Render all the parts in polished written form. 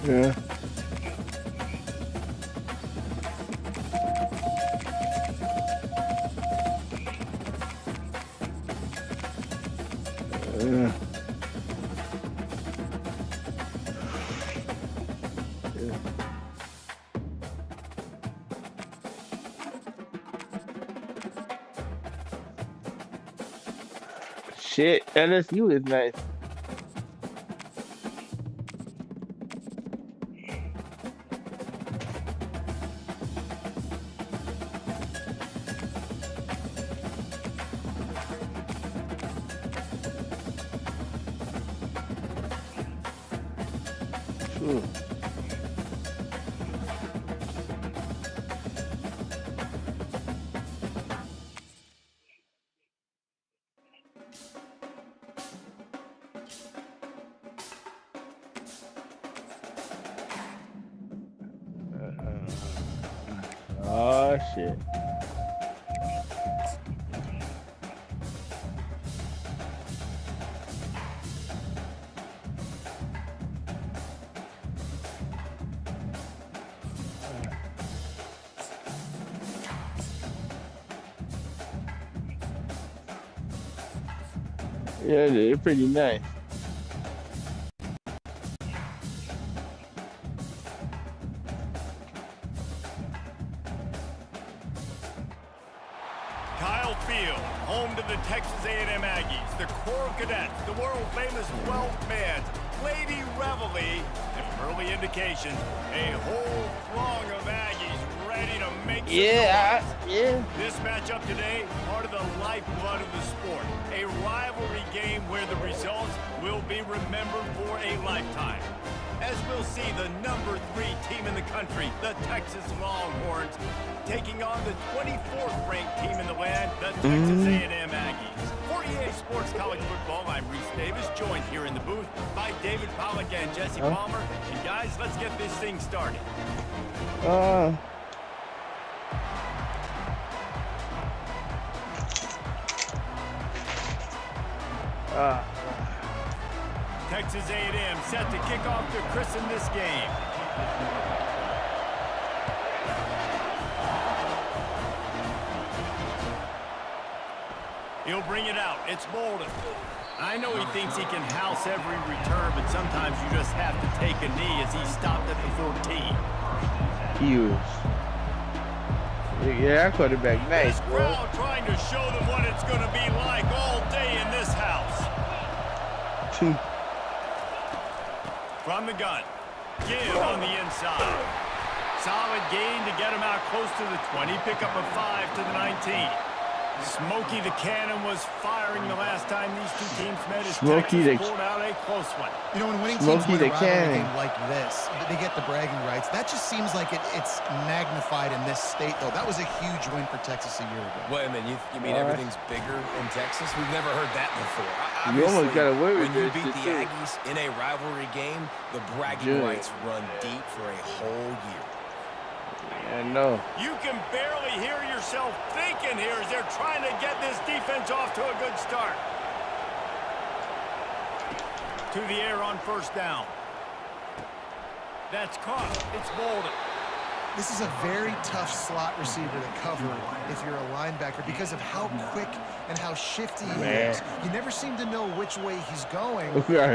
Yeah. Yeah. Shit, LSU is nice. True. Oh shit. Yeah, they're pretty nice. Kyle Field, home to the Texas A&M Aggies, the Coral Cadets, the world-famous 12 bands, Lady Reveille, and early indications, a whole throng of Aggies ready to make some noise. This matchup today, part of the lifeblood of the sport, a rivalry game where the results will be remembered for a lifetime. As we'll see the number 3 team in the country, the Texas Longhorns, taking on the 24th ranked team in the land, the Texas A&M Aggies. For EA Sports College Football, I'm Reese Davis, joined here in the booth by David Pollack and Jesse Palmer. And guys, let's get this thing started. Texas A&M set to kick off to christen this game. He'll bring it out. It's Bolden. I know he thinks he can house every return, but sometimes you just have to take a knee as he stopped at the 14. Huge. Yeah, quarterback, nice, this bro. Crowd trying to show them what it's going to be like all day in this house. From the gun. Give on the inside. Solid gain to get him out close to the 20. Pick up a 5 to the 19. Smokey the Cannon was firing the last time these two teams met as Texas pulled out a close one. You know, when winning teams win a rivalry game like this, they get the bragging rights. That just seems like it's magnified in this state, though. That was a huge win for Texas a year ago. Wait a minute, you mean everything's bigger in Texas? We've never heard that before. You almost got away with when you beat the Aggies in a rivalry game, the bragging rights run deep for a whole year. I know. You can barely hear yourself thinking here as they're trying to get this defense off to a good start. To the air on first down. That's caught. It's Bolden. This is a very tough slot receiver to cover if you're a linebacker because of how quick and how shifty he is. You never seem to know which way he's going.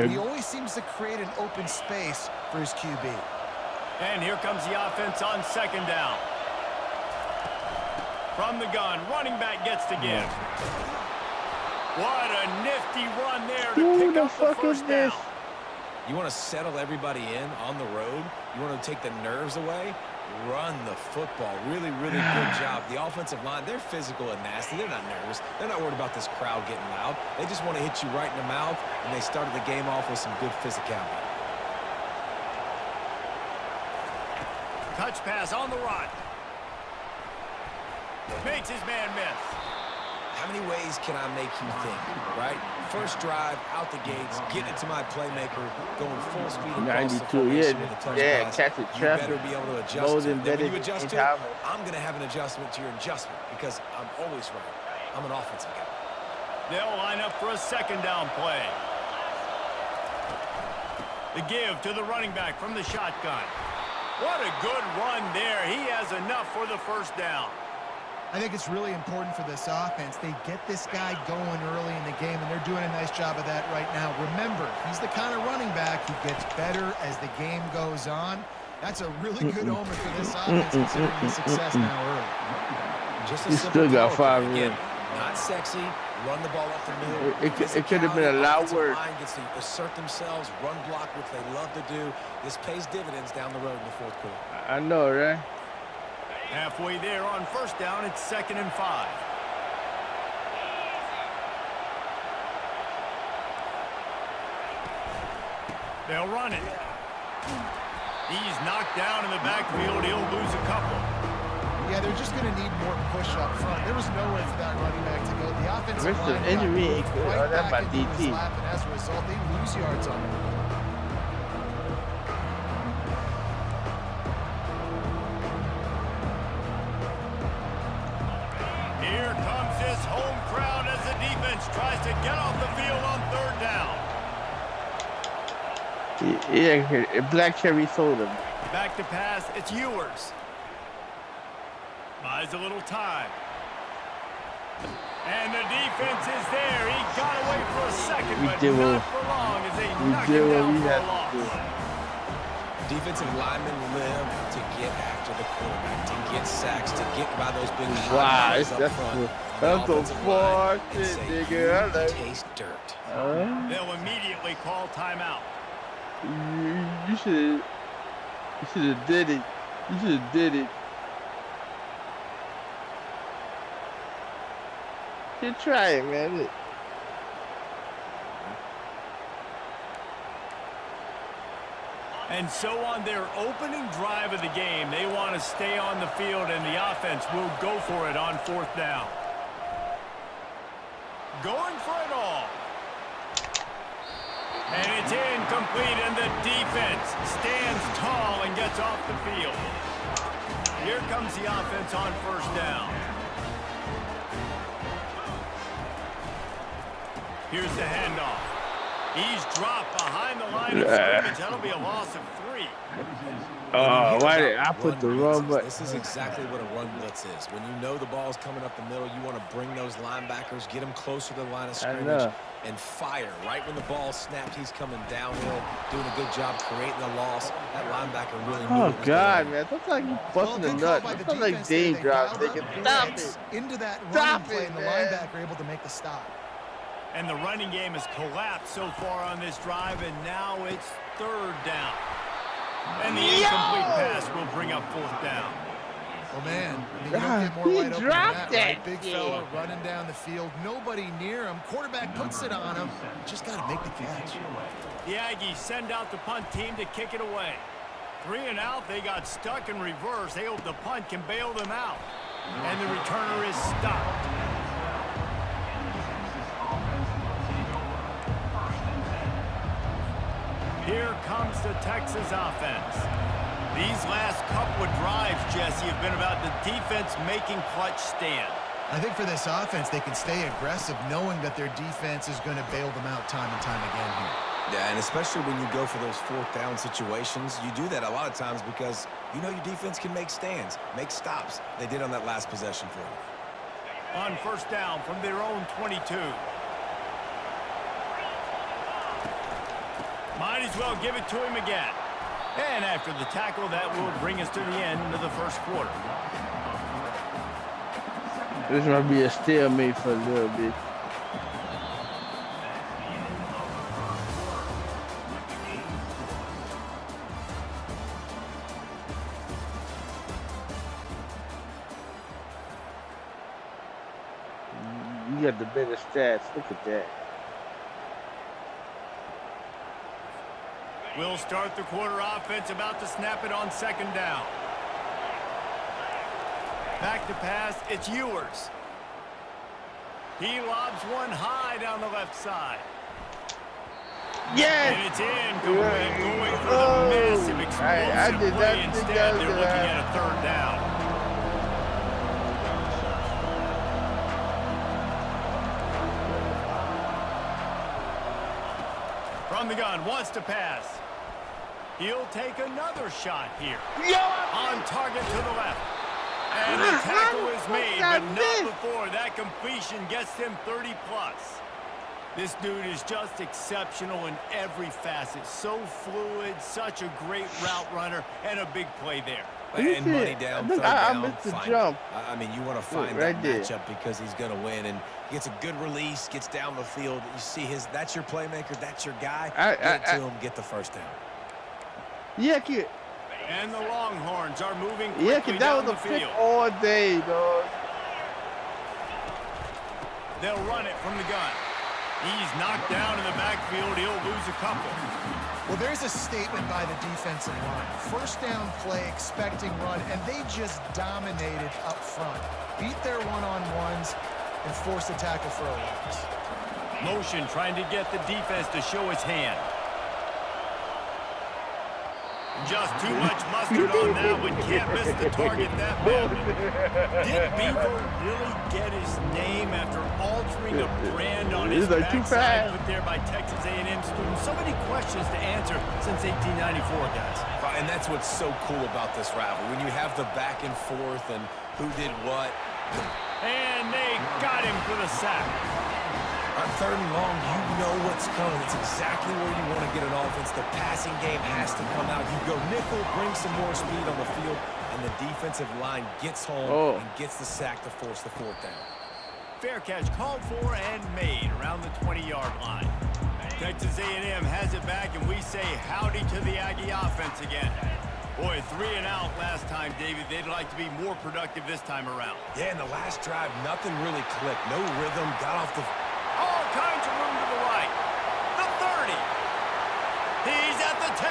He always seems to create an open space for his QB. And here comes the offense on second down. From the gun, running back gets to give. What a nifty run there to pick up the first down. You want to settle everybody in on the road? You want to take the nerves away? Run the football. Really, really good job. The offensive line, they're physical and nasty. They're not nervous. They're not worried about this crowd getting loud. They just want to hit you right in the mouth, and they started the game off with some good physicality. Touch pass on the run. Makes his man miss. How many ways can I make you think, right? First drive, out the gates, get it to my playmaker, going full speed across the formation with a touch pass. Catch it, you better be able to adjust to it. Then when you adjust to it, I'm going to have an adjustment to your adjustment because I'm always right. I'm an offensive guy. They'll line up for a second down play. The give to the running back from the shotgun. What a good run there. He has enough for the first down. I think it's really important for this offense. They get this guy going early in the game, and they're doing a nice job of that right now. Remember, he's the kind of running back who gets better as the game goes on. That's a really good omen for this offense, considering the success now early. Just He still got 5 again. Not sexy. Run the ball up the middle. It could have been a loud word. Line gets to assert themselves, run block, which they love to do. This pays dividends down the road in the fourth quarter. I know, right? Halfway there on first down, it's 2nd and 5. They'll run it. He's knocked down in the backfield. He'll lose a couple. Yeah, they're just going to need more push up front. There was nowhere for that running back to go. The offensive line got moved right back into his lap, and as a result, they lose yards on him. Here comes this home crowd as the defense tries to get off the field on 3rd down. Yeah, Black Cherry soda. Back to pass, it's Ewers. Buys a little time. And the defense is there. He got away for a second, but not for long as they knock him down for a loss. Defensive linemen live to get after the quarterback, to get sacks, to get by those big guys up front. That's the far shit, nigga. Taste dirt. They'll immediately call timeout. You should have did it. You should have did it. You try it, man. And so on their opening drive of the game, they want to stay on the field, and the offense will go for it on 4th down. Going for it all. And it's incomplete, and the defense stands tall and gets off the field. Here comes the offense on 1st down. Here's the handoff. He's dropped behind the line of scrimmage. That'll be a loss of 3. Oh, why did I put the wrong button? This is exactly what a run blitz is. When you know the ball's coming up the middle, you want to bring those linebackers, get them closer to the line of scrimmage, and fire. Right when the ball snaps, he's coming downhill, doing a good job creating the loss. That linebacker really knew Oh, God, man. That's like you busting a nut. That's like Dave drop. They can stop it. Into that running play, and the linebacker able to make the stop. And the running game has collapsed so far on this drive, and now it's 3rd down. And the incomplete pass will bring up 4th down. Oh, man. I mean, you don't get more wide open than that, right? Big fella running down the field. Nobody near him. Quarterback puts it on him. Just got to make the catch. The Aggies send out the punt team to kick it away. 3 and out. They got stuck in reverse. They hope the punt can bail them out. And the returner is stopped. Here comes the Texas offense. These last couple of drives, Jesse, have been about the defense making clutch stand. I think for this offense, they can stay aggressive knowing that their defense is going to bail them out time and time again here. Yeah, and especially when you go for those 4th down situations, you do that a lot of times because you know your defense can make stands, make stops. They did on that last possession for you. On 1st down from their own 22. Might as well give it to him again. And after the tackle, that will bring us to the end of the 1st quarter. This might be a stalemate for a little bit. You got the better stats. Look at that. We'll start the quarter offense, about to snap it on 2nd down. Back to pass, it's Ewers. He lobs one high down the left side. Yes! And it's incomplete, going for the massive explosive play. Instead, they're looking at a 3rd down. From the gun, wants to pass. He'll take another shot here. Yo! On target to the left. And the tackle is made, but not before that completion gets him 30+. This dude is just exceptional in every facet. So fluid, such a great route runner, and a big play there. And money down, third I down, missed the fine. jump. I mean, you want to find right that there. matchup because he's going to win. And gets a good release, gets down the field. You see that's your playmaker, that's your guy. Get to him, get the first down. Yeah, kid. And the Longhorns are moving quickly Yeah, kid, that down was the a pick field. all day, dog. They'll run it from the gun. He's knocked down in the backfield. He'll lose a couple. Well, there's a statement by the defensive line. First down play, expecting run, and they just dominated up front. Beat their one-on-ones and forced a tackle for a loss. Motion trying to get the defense to show his hand. Just too much mustard on that one. Can't miss the target that badly. Did Beaver really get his name after altering a brand on his backside put there by Texas A&M students? So many questions to answer since 1894, guys. And that's what's so cool about this rivalry. When you have the back and forth and who did what. And they got him for the sack. On third and long, you know what's coming. It's exactly where you want to get an offense. The passing game has to come out. You go nickel, bring some more speed on the field, and the defensive line gets home and gets the sack to force the fourth down. Fair catch called for and made around the 20-yard line. Texas A&M has it back, and we say howdy to the Aggie offense again. Boy, 3 and out last time, David. They'd like to be more productive this time around. Yeah, in the last drive, nothing really clicked. No rhythm, got off the... All kinds of room to the right. The 30. He's at the 10.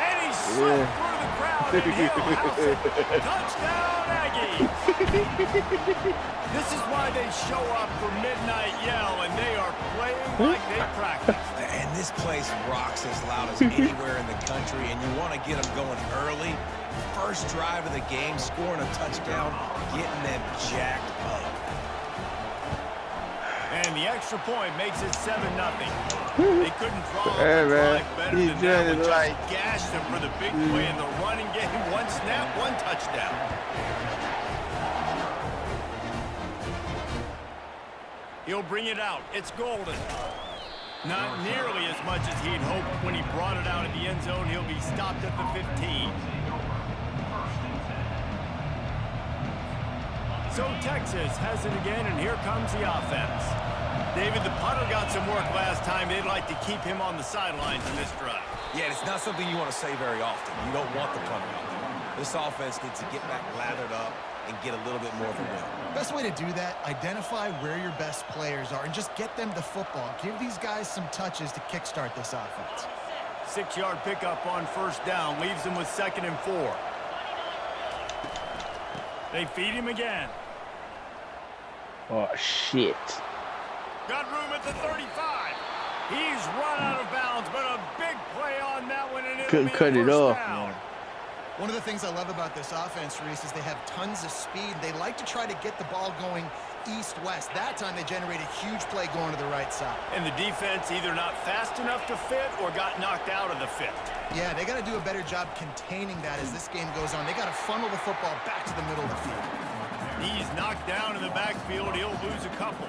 And he slipped through the crowd and he'll house it. Touchdown, Aggies. This is why they show up for Midnight Yell, and they are playing like they practice. And this place rocks as loud as anywhere in the country, and you want to get them going early. First drive of the game, scoring a touchdown, getting them jacked up. And the extra point makes it 7-0. They couldn't draw up a drive better than that one. Just gashed them for the big play in the running game. One snap, one touchdown. He'll bring it out. It's golden. Not nearly as much as he'd hoped when he brought it out of the end zone. He'll be stopped at the 15. So Texas has it again, and here comes the offense. David, the punter got some work last time. They'd like to keep him on the sidelines in this drive. Yeah, it's not something you want to say very often. You don't want the punter out there. This offense needs to get back lathered up and get a little bit more of a win. Best way to do that, identify where your best players are and just get them the football. Give these guys some touches to kickstart this offense. 6-yard pickup on first down. Leaves them with 2nd and 4. They feed him again. Oh, shit. Got room at the 35. He's run out of bounds, but a big play on that one, and Couldn't cut it off. Down. One of the things I love about this offense, Reese, is they have tons of speed. They like to try to get the ball going east-west. That time they generate a huge play going to the right side. And the defense either not fast enough to fit or got knocked out of the fit. Yeah, they got to do a better job containing that as this game goes on. They got to funnel the football back to the middle of the field. He's knocked down in the backfield. He'll lose a couple.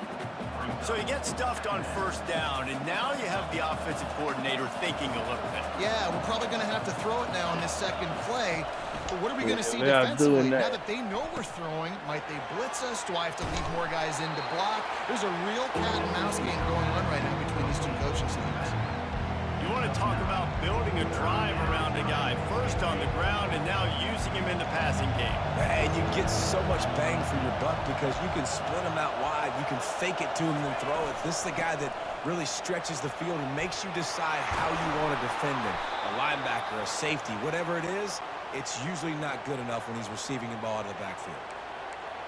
So he gets stuffed on first down, and now you have the offensive coordinator thinking a little bit. Yeah, we're probably going to have to throw it now on this second play. But what are we going to see defensively? Now that they know we're throwing, might they blitz us? Do I have to leave more guys in to block? There's a real cat and mouse game going on right now between these two coaching staffs. You want to talk about building a drive around a guy, first on the ground and now using him in the passing game. And you get so much bang for your buck because you can split him out wide. You can fake it to him and then throw it. This is the guy that really stretches the field and makes you decide how you want to defend him. A linebacker, a safety, whatever it is, it's usually not good enough when he's receiving the ball out of the backfield.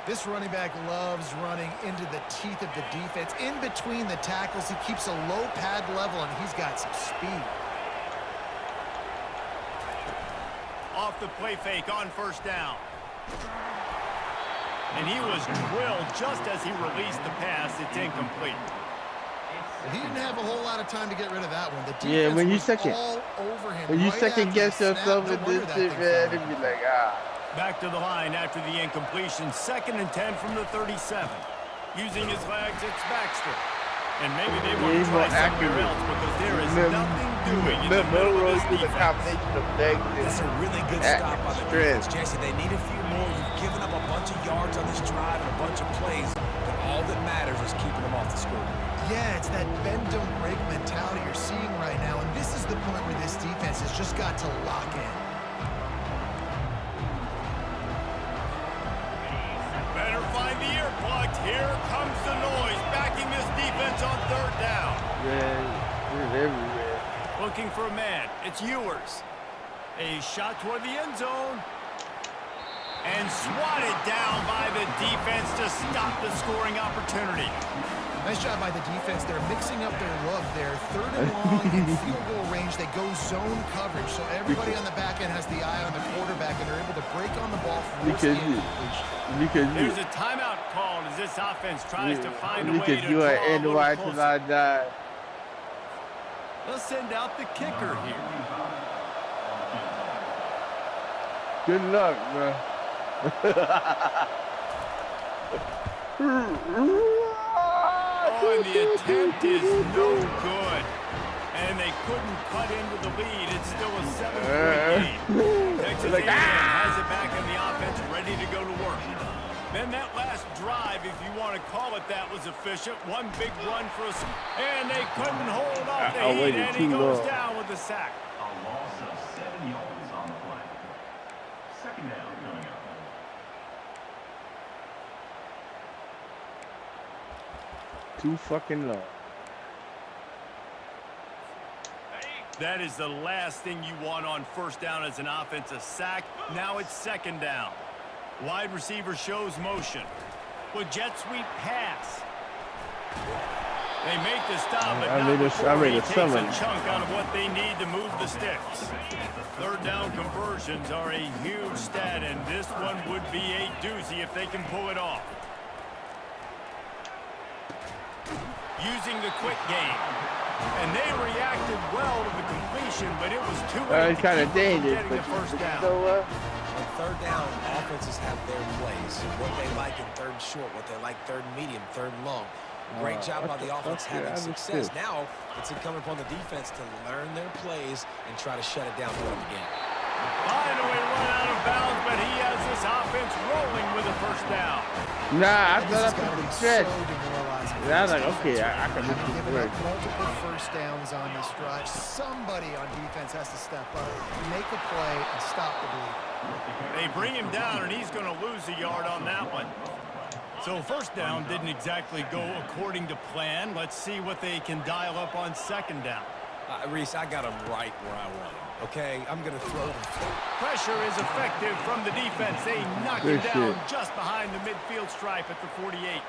This running back loves running into the teeth of the defense. In between the tackles, he keeps a low pad level, and he's got some speed. Off the play fake on first down. And he was drilled just as he released the pass. It's incomplete. He didn't have a whole lot of time to get rid of that one. The defense Yeah, when you was second, all over him. when you right second guess after the yourself snap. with this shit, man, it'd be like, Back to the line after the incompletion. 2nd and 10 from the 37. Using his legs, it's Baxter. And maybe they want to try somewhere else because there is nothing doing in the middle of this defense. Combination of legs. That's a really good stop by the defense. Jesse, they need a few more. You've given up a bunch of yards on this drive and a bunch of plays, but all that matters is keeping them off the score. Yeah, it's that bend don't break mentality you're seeing right now, and this is the point where this defense has just got to lock in. Better find the earplugs. Here comes the noise, backing this defense on 3rd down. Yeah, it's everywhere. Looking for a man. It's Ewers. A shot toward the end zone. And swatted down by the defense to stop the scoring opportunity. Nice job by the defense. They're mixing up their look. They're 3rd and long in field goal range. They go zone coverage, so everybody on the back end has the eye on the quarterback, and they're able to break on the ball for because there's a timeout called as this offense tries to find a way to you draw are a little NY closer. till I die. They'll send out the kicker here. Good luck, bro. Oh, and the attempt is no good. And they couldn't cut into the lead. It's still a 7-point game. Texas A&M has it back in the offense, ready to go to work. Then that last drive, if you want to call it that, was efficient. One big run for us, and they couldn't hold off the heat, and he goes down with the sack. A loss of 7 yards on the play. 2nd down coming up. Too fucking low. That is the last thing you want on 1st down as an offensive sack. Now it's 2nd down. Wide receiver shows motion. With jet sweep pass. They make the stop, but not before he takes a chunk out of what they need to move the sticks. 3rd down conversions are a huge stat, and this one would be a doozy if they can pull it off. Using the quick game. And they reacted well to the completion, but it was too late to kind of keep dangerous, getting the first down. On 3rd down, offenses have their plays. What they like in 3rd and short, what they like 3rd and medium, 3rd and long. Great job by the offense having success. Now it's incumbent upon the defense to learn their plays and try to shut it down for them again. Finally run out of bounds, but he has this offense rolling with a first down. Nah, I thought I put the stretch. So I was like, okay, I can make this giving work. up multiple first downs on this drive. Somebody on defense has to step up, make a play, and stop the bleed. They bring him down, and he's going to lose a yard on that one. So 1st down didn't exactly go according to plan. Let's see what they can dial up on 2nd down. Reese, I got him right where I want him. Okay, I'm going to throw them. Pressure is effective from the defense. They knock him down just behind the midfield stripe at the 48.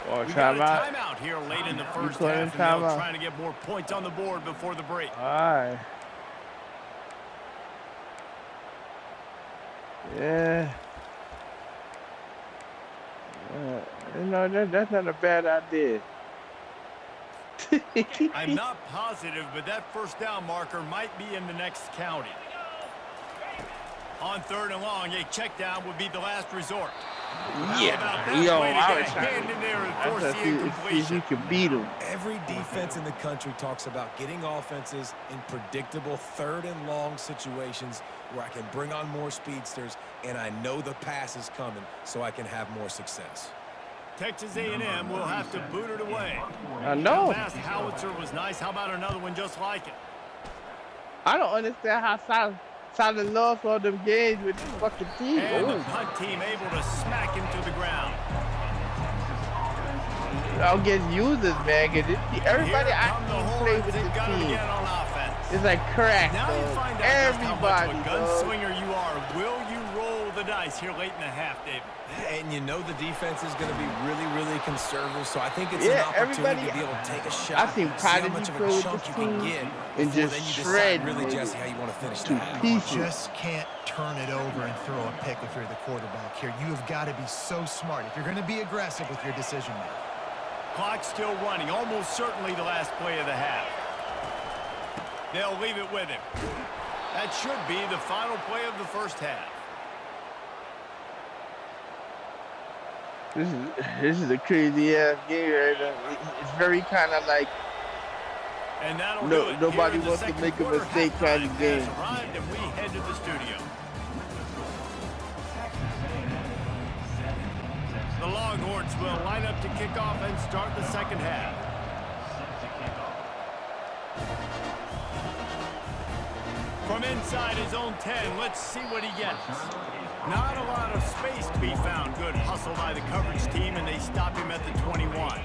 Oh, We got a timeout here late in the first half, and they're trying to get more points on the board before the break. All right. Yeah. You know, that's not a bad idea. I'm not positive, but that first down marker might be in the next county. On 3rd and long, a check down would be the last resort. Yeah, yo, I was trying to see if he could beat him. Every defense in the country talks about getting offenses in predictable 3rd and long situations where I can bring on more speedsters and I know the pass is coming so I can have more success. Texas A&M will have to boot it away. I know. The last howitzer was nice. How about another one just like it? I don't understand how Silent lost all them games with this fucking team. And the punt team able to smack him to the ground. I'll get users, man. Everybody I play with the team. It's like crack. Now you find out everybody. Just how much of a gunslinger you are. Will you roll the dice here late in the half, David? And you know the defense is going to be really, really conservative, so I think it's an opportunity to be able to take a shot. I think see how much of a chunk you can get and just then you shred decide really just how you want to finish the half. You just can't turn it over and throw a pick if you're the quarterback here. You have got to be so smart if you're going to be aggressive with your decision making. Clock still running, almost certainly the last play of the half. They'll leave it with him. That should be the final play of the first half. This is a crazy ass game right now. It's very kind of like and nobody wants to make a mistake kind of game. Arrived and we head to the studio. The Longhorns will line up to kick off and start the second half. From inside his own 10, let's see what he gets. Not a lot of space to be found. Good hustle by the coverage team, and they stop him at the 21.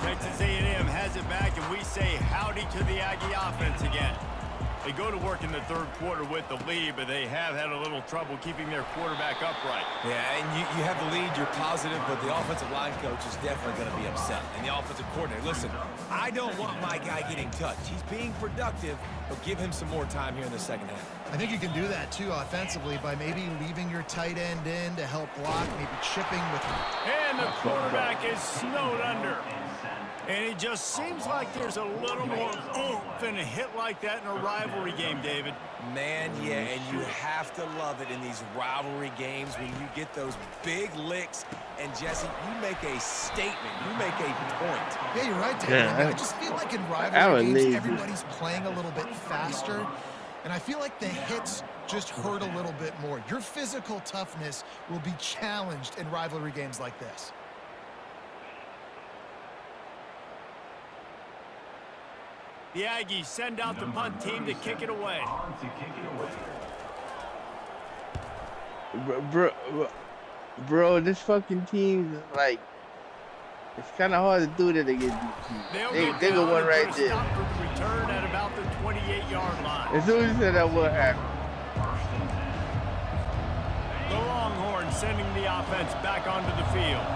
Texas A&M has it back, and we say howdy to the Aggie offense again. They go to work in the third quarter with the lead, but they have had a little trouble keeping their quarterback upright. Yeah, and you have the lead, you're positive, but the offensive line coach is definitely going to be upset. And the offensive coordinator, listen, I don't want my guy getting touched. He's being productive, but give him some more time here in the second half. I think you can do that, too, offensively, by maybe leaving your tight end in to help block, maybe chipping with him. And the quarterback is snowed under. And it just seems like there's a little more oomph in a hit like that in a rivalry game, David. Man, yeah, and you have to love it in these rivalry games when you get those big licks. And, Jesse, you make a statement. You make a point. Yeah, you're right, David. I just feel like in rivalry games, everybody's playing a little bit faster. And I feel like the hits just hurt a little bit more. Your physical toughness will be challenged in rivalry games like this. The Aggies send out the punt team to kick it away. Bro, this fucking team is like, it's kind of hard to do that against these teams. They go one right there. Stop for the return at about the 28-yard line. As soon as you said that, what happened? The Longhorns sending the offense back onto the field.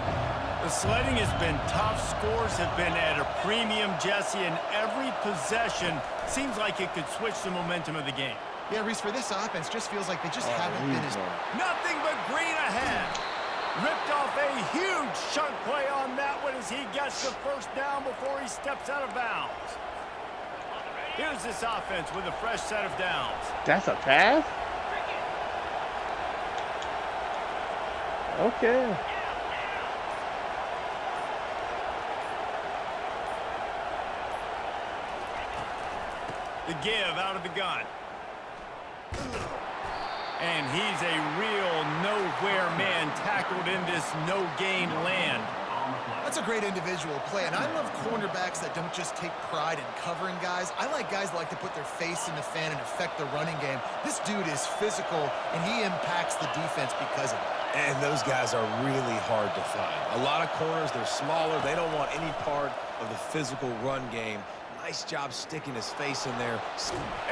The sledding has been tough. Scores have been at a premium, Jesse, and every possession seems like it could switch the momentum of the game. Yeah, Reese, for this offense, just feels like they just haven't been as... Nothing but green ahead. Ripped off a huge chunk play on that one as he gets the first down before he steps out of bounds. Here's this offense with a fresh set of downs. That's a pass? Okay. The give out of the gun. And he's a real nowhere man tackled in this no-gain land. That's a great individual play, and I love cornerbacks that don't just take pride in covering guys. I like guys that like to put their face in the fan and affect the running game. This dude is physical, and he impacts the defense because of it. And those guys are really hard to find. A lot of corners, they're smaller. They don't want any part of the physical run game. Nice job sticking his face in there.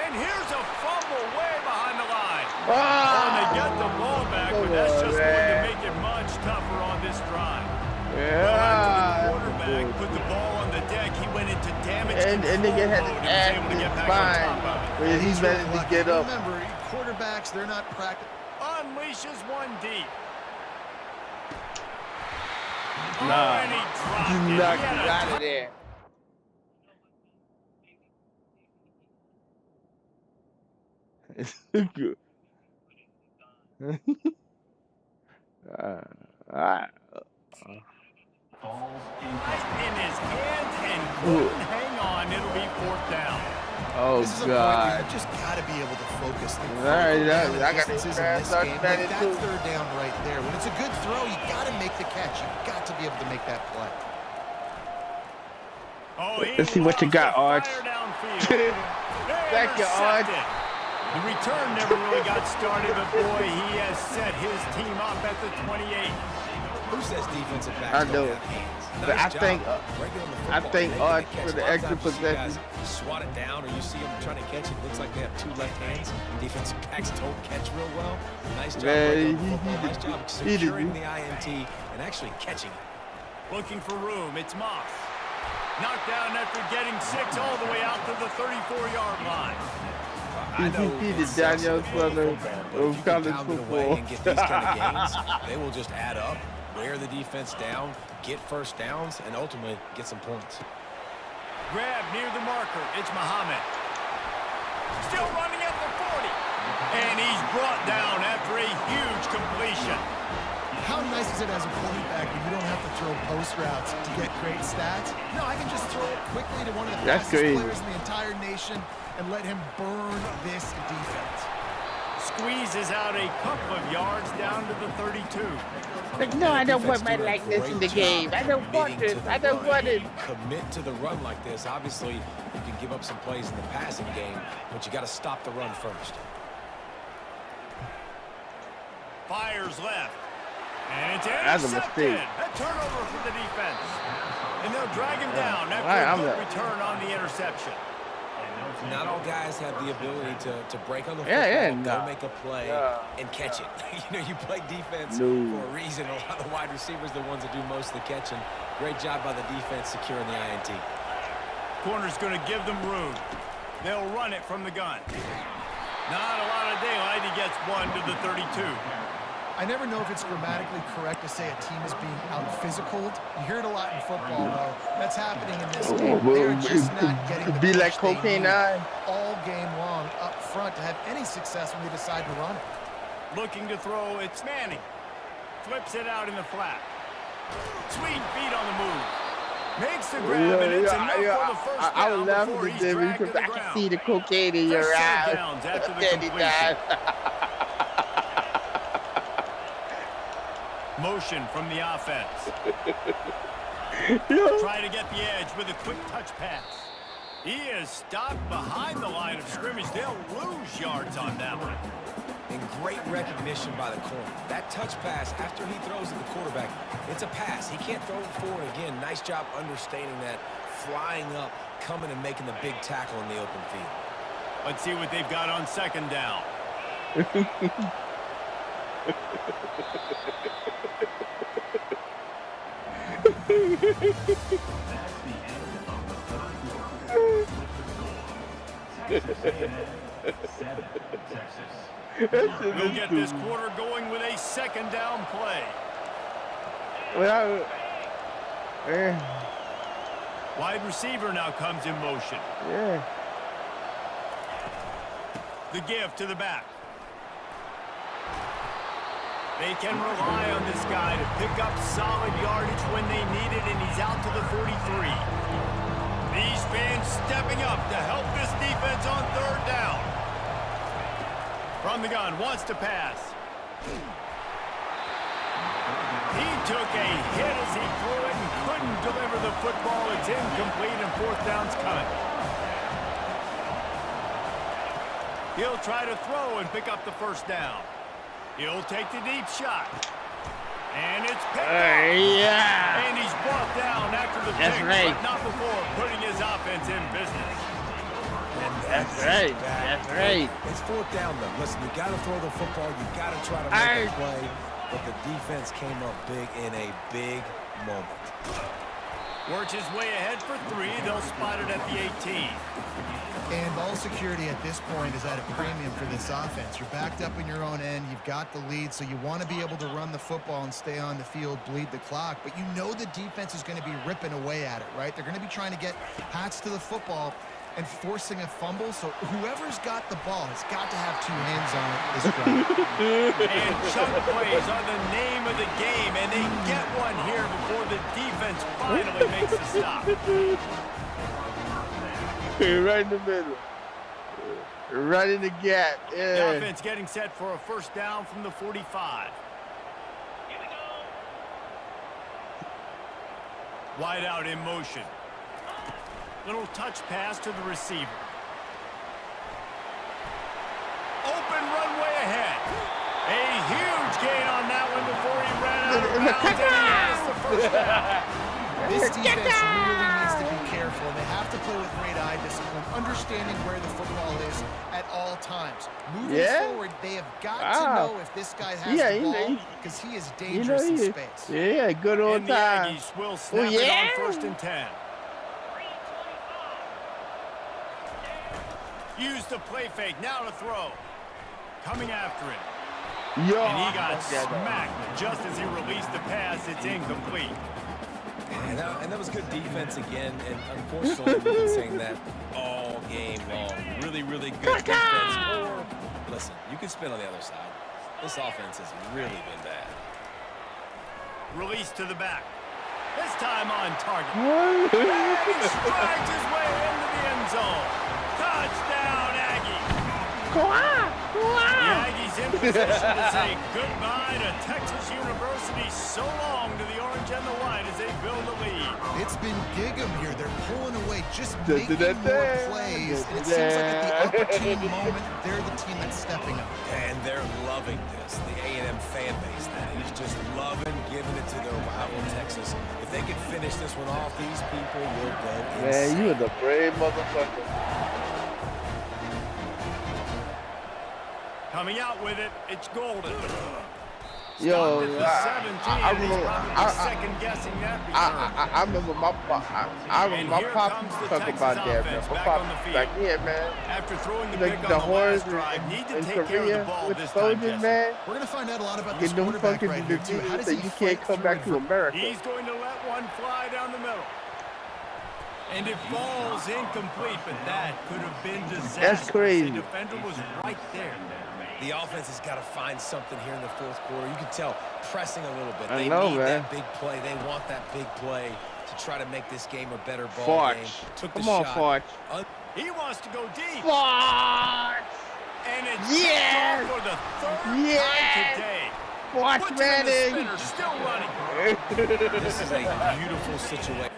And here's a fumble way behind the line. Oh, and they get the ball back, but that's just going to make it much tougher on this drive. Yeah. The quarterback put the ball on the deck. He went into damage and they had to act his he's ready to get up. Remember, quarterbacks, they're not practicing. Unleashes one deep. Nah, and he dropped it. out of there. Good. In his hands and couldn't hang on. It'll be fourth down. Oh, God. You just got to be able to focus. All right, I got this pass on that that's third down right there. When it's a good throw, you got to make the catch. You got to be able to make that play. Oh, let's see what you got, Arch. Thank you, Arch. The return never really got started, but boy, he has set his team up at the 28. Who says defensive backs I know. don't have hands? But Nice I think Arch for the extra possession. Swat it down, or you see him trying to catch it. Looks like they have two left hands. Defensive backs don't catch real well. Nice job. Nice job securing the INT and actually catching it. Looking for room. It's Moss. Knocked down after getting 6 all the way out to the 34-yard line. I know it's Daniel's brother of college football. And get these kind of gains, they will just add up, wear the defense down, get first downs, and ultimately get some points. Grab near the marker. It's Muhammad. Still running at the 40. And he's brought down after a huge completion. How nice is it as a quarterback when you don't have to throw post routes to get great stats? No, I can just throw it quickly to one of the fastest players in the entire nation and let him burn this defense. Squeezes out a couple of yards down to the 32. Like, no, I don't want my likeness in the game. I don't want it. I don't want it. Commit to the run like this. Obviously, you can give up some plays in the passing game, but you got to stop the run first. Fires left. And it's That's a intercepted. mistake. A turnover for the defense. And they'll drag him down after a good return on the interception. Not all guys have the ability to break on the football, go make a play, and catch it. You play defense for a reason. A lot of the wide receivers are the ones that do most of the catching. Great job by the defense securing the INT. Corner's going to give them room. They'll run it from the gun. Not a lot of daylight. He gets one to the 32. I never know if it's grammatically correct to say a team is being out-physicaled. You hear it a lot in football, though. That's happening in this game. They're just not getting the be like cocaine eye all game long up front to have any success when they decide to run it. Looking to throw, it's Manning. Flips it out in the flat. Sweet feet on the move. Makes the grab, and it's enough for the first down. I was laughing before at he's them dragged to because the I ground. can see the cocaine in your eyes. Downs after the completion. Motion from the offense. Try to get the edge with a quick touch pass. He is stopped behind the line of scrimmage. They'll lose yards on that one. And great recognition by the corner. That touch pass, after he throws at the quarterback, it's a pass. He can't throw it forward again. Nice job understanding that, flying up, coming and making the big tackle in the open field. Let's see what they've got on second down. We'll get this quarter going with a second down play. Wide receiver now comes in motion. The give to the back. They can rely on this guy to pick up solid yardage when they need it, and he's out to the 43. These fans stepping up to help this defense on third down. From the gun, wants to pass. He took a hit as he threw it and couldn't deliver the football. It's incomplete, and fourth down's coming. He'll try to throw and pick up the first down. He'll take the deep shot. And it's picked up. And he's brought down after the pick, but not before putting his offense in business. That's right. It's fourth down, though. Listen, you got to throw the football. You got to try to make a play. But the defense came up big in a big moment. Works his way ahead for three. They'll spot it at the 18. And ball security at this point is at a premium for this offense. You're backed up in your own end. You've got the lead, so you want to be able to run the football and stay on the field, bleed the clock. But you know the defense is going to be ripping away at it, right? They're going to be trying to get Pats to the football and forcing a fumble. So whoever's got the ball has got to have two hands on it this drive. And chunk plays are the name of the game, and they get one here before the defense finally makes a stop. Right in the middle. Right in the gap. The offense getting set for a first down from the 45. Wide out in motion. Little touch pass to the receiver. Open runway ahead. A huge gain on that one before he ran out of bounds, and he has the first down. This defense really needs to be careful. They have to play with great eye discipline, understanding where the football is at all times. Moving forward, they have got to know if this guy has the ball, because he is dangerous in space. Yeah, good old time. And the Aggies will snap it on first and 10. Use the play fake, now to throw. Coming after him. And he got smacked just as he released the pass. It's incomplete. And that was good defense again. And unfortunately, we've been saying that all game long. Really, really good defense. Or, listen, you can spin on the other side. This offense has really been bad. Release to the back. This time on target. And he strides his way into the end zone. Touchdown, Aggies. The Aggies in position to say goodbye to Texas University. So long to the orange and the white as they build a lead. It's been Gig'em here. They're pulling away, just making more plays. And it seems like at the opportune moment, they're the team that's stepping up. And they're loving this. The A&M fan base, that is just loving giving it to their rival Texas. If they can finish this one off, these people will go insane. Man, you are the brave motherfucker. Coming out with it, it's Golden. Yo, I remember my pop talk about that, man. My pop back then, man. After throwing the like pick the on the last horse drive, need to in take care of the Korea ball with this time, soldiers, man. We're going to find out a lot about this Get them quarterback fucking right here, too. How does that he you can't come back to America. He's going to let one fly down the middle. And it falls incomplete, but that could have been disastrous. That's crazy. The defender was right there. The offense has got to find something here in the fourth quarter. You can tell pressing a little bit. They need that big play. They want that big play to try to make this game a better ball game. Took the shot. Come on, Forge. He wants to go deep. Forge! And it's for the third time today. Forge Manning! Still running. This is a beautiful situation.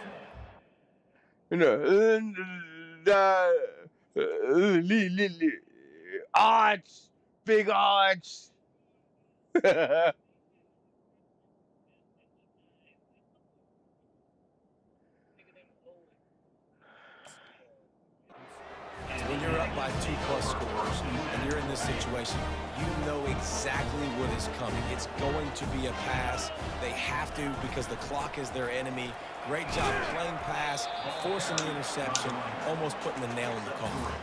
Odds. Big odds. When you're up by 2+ scores and you're in this situation, you know exactly what is coming. It's going to be a pass. They have to because the clock is their enemy. Great job playing pass, forcing the interception, almost putting the nail in the coffin.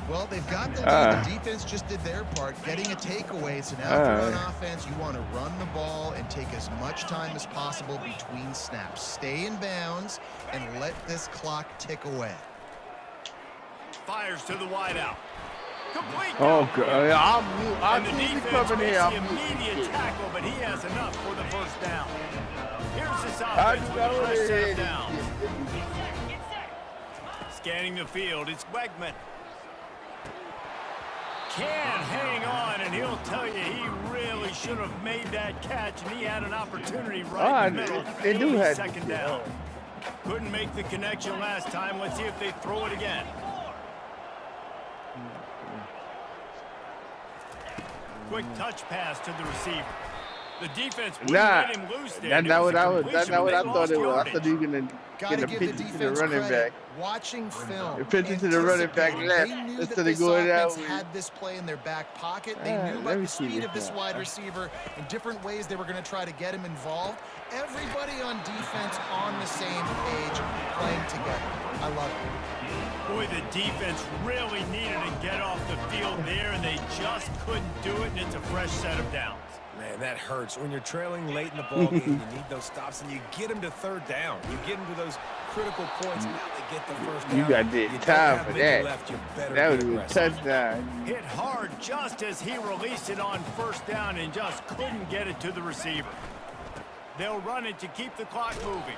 Well, they've got the lead. The defense just did their part, getting a takeaway. So now if you're on offense, you want to run the ball and take as much time as possible between snaps. Stay in bounds and let this clock tick away. Fires to the wideout. Complete. Oh, God. I'm coming here. I'm immediate tackle, but he has enough for the first down. Here's this offense with a fresh set of downs. Scanning the field, it's Wegman. Can't hang on, and he'll tell you he really should have made that catch, and he had an opportunity right in the middle. They do have second down. Couldn't make the connection last time. Let's see if they throw it again. Quick touch pass to the receiver. The defense wouldn't let him loose there. That's not what I thought it was. I thought he was going to get a pitch to the running back. Watching film, a pitch to the running back left instead of going out. They had this play in their back pocket. They knew about the speed of this wide receiver and different ways they were going to try to get him involved. Everybody on defense on the same page, playing together. I love it. Boy, the defense really needed to get off the field there, and they just couldn't do it, and it's a fresh set of downs. Man, that hurts. When you're trailing late in the ball game, you need those stops, and you get them to third down. You get them to those critical points, now they get the first down. You got the time for that. That was a touchdown. Hit hard just as he released it on first down and just couldn't get it to the receiver. They'll run it to keep the clock moving.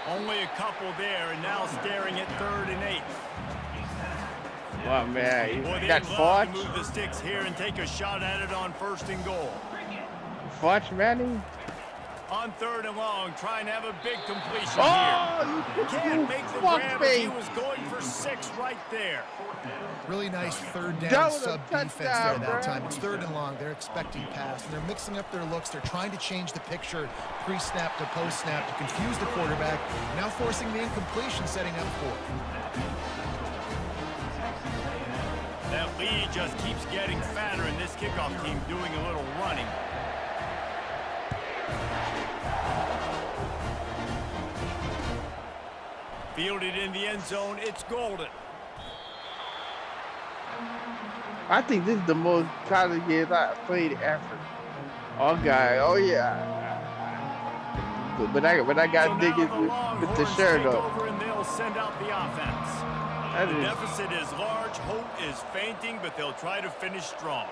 Only a couple there, and now staring at 3rd and 8. Wow, man. Boy, You got Forge. Move the sticks here and take a shot at it on 1st and goal. Forge Manning? On 3rd and long, trying to have a big completion here. Can't make the grab, but he was going for 6 right there. Really nice third down sub-defense there that time. It's 3rd and long. They're expecting pass, and they're mixing up their looks. They're trying to change the picture pre-snap to post-snap to confuse the quarterback, now forcing the incompletion, setting up for it. That lead just keeps getting fatter, and this kickoff team doing a little running. Fielded in the end zone, it's Golden. I think this is the most college games I played ever. Oh, God. Oh, yeah. But I got niggas with the shirt on. And they'll send out the offense. The deficit is large. Hope is fainting, but they'll try to finish strong.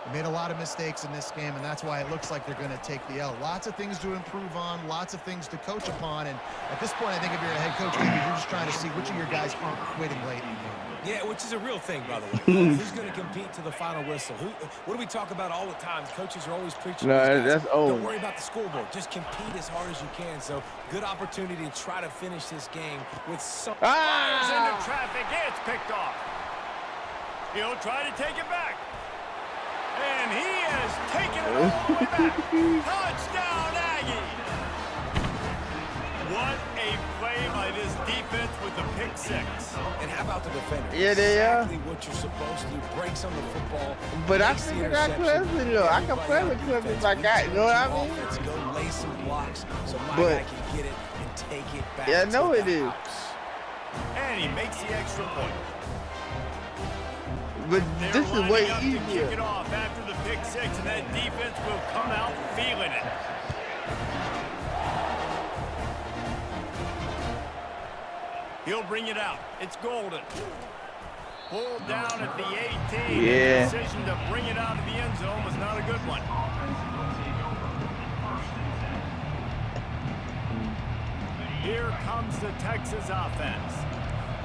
They made a lot of mistakes in this game, and that's why it looks like they're going to take the L. Lots of things to improve on, lots of things to coach upon, and at this point, I think if you're a head coach, you're just trying to see which of your guys aren't quitting late in the game. Yeah, which is a real thing, by the way. Who's going to compete to the final whistle? What do we talk about all the time? Coaches are always preaching. No, that's old. Don't worry about the scoreboard. Just compete as hard as you can. So, good opportunity to try to finish this game with some... Fires into traffic. It's picked off. He'll try to take it back. And he has taken it all the way back. Touchdown, Aggie. What a play by this defense with the pick six. And how about the defender? Yeah, they are. Exactly what you're supposed to do. Breaks on the football. But I figured out Clemson, though. I can play with Clemson if I got it. You know what I mean? Go lay some blocks so my guy can get it and take it back. Yeah, I know it is. And he makes the extra point. But this is way easier. Kick it off after the pick six, and that defense will come out feeling it. He'll bring it out. It's Golden. Pulled down at the 18. Yeah. The decision to bring it out of the end zone was not a good one. Here comes the Texas offense.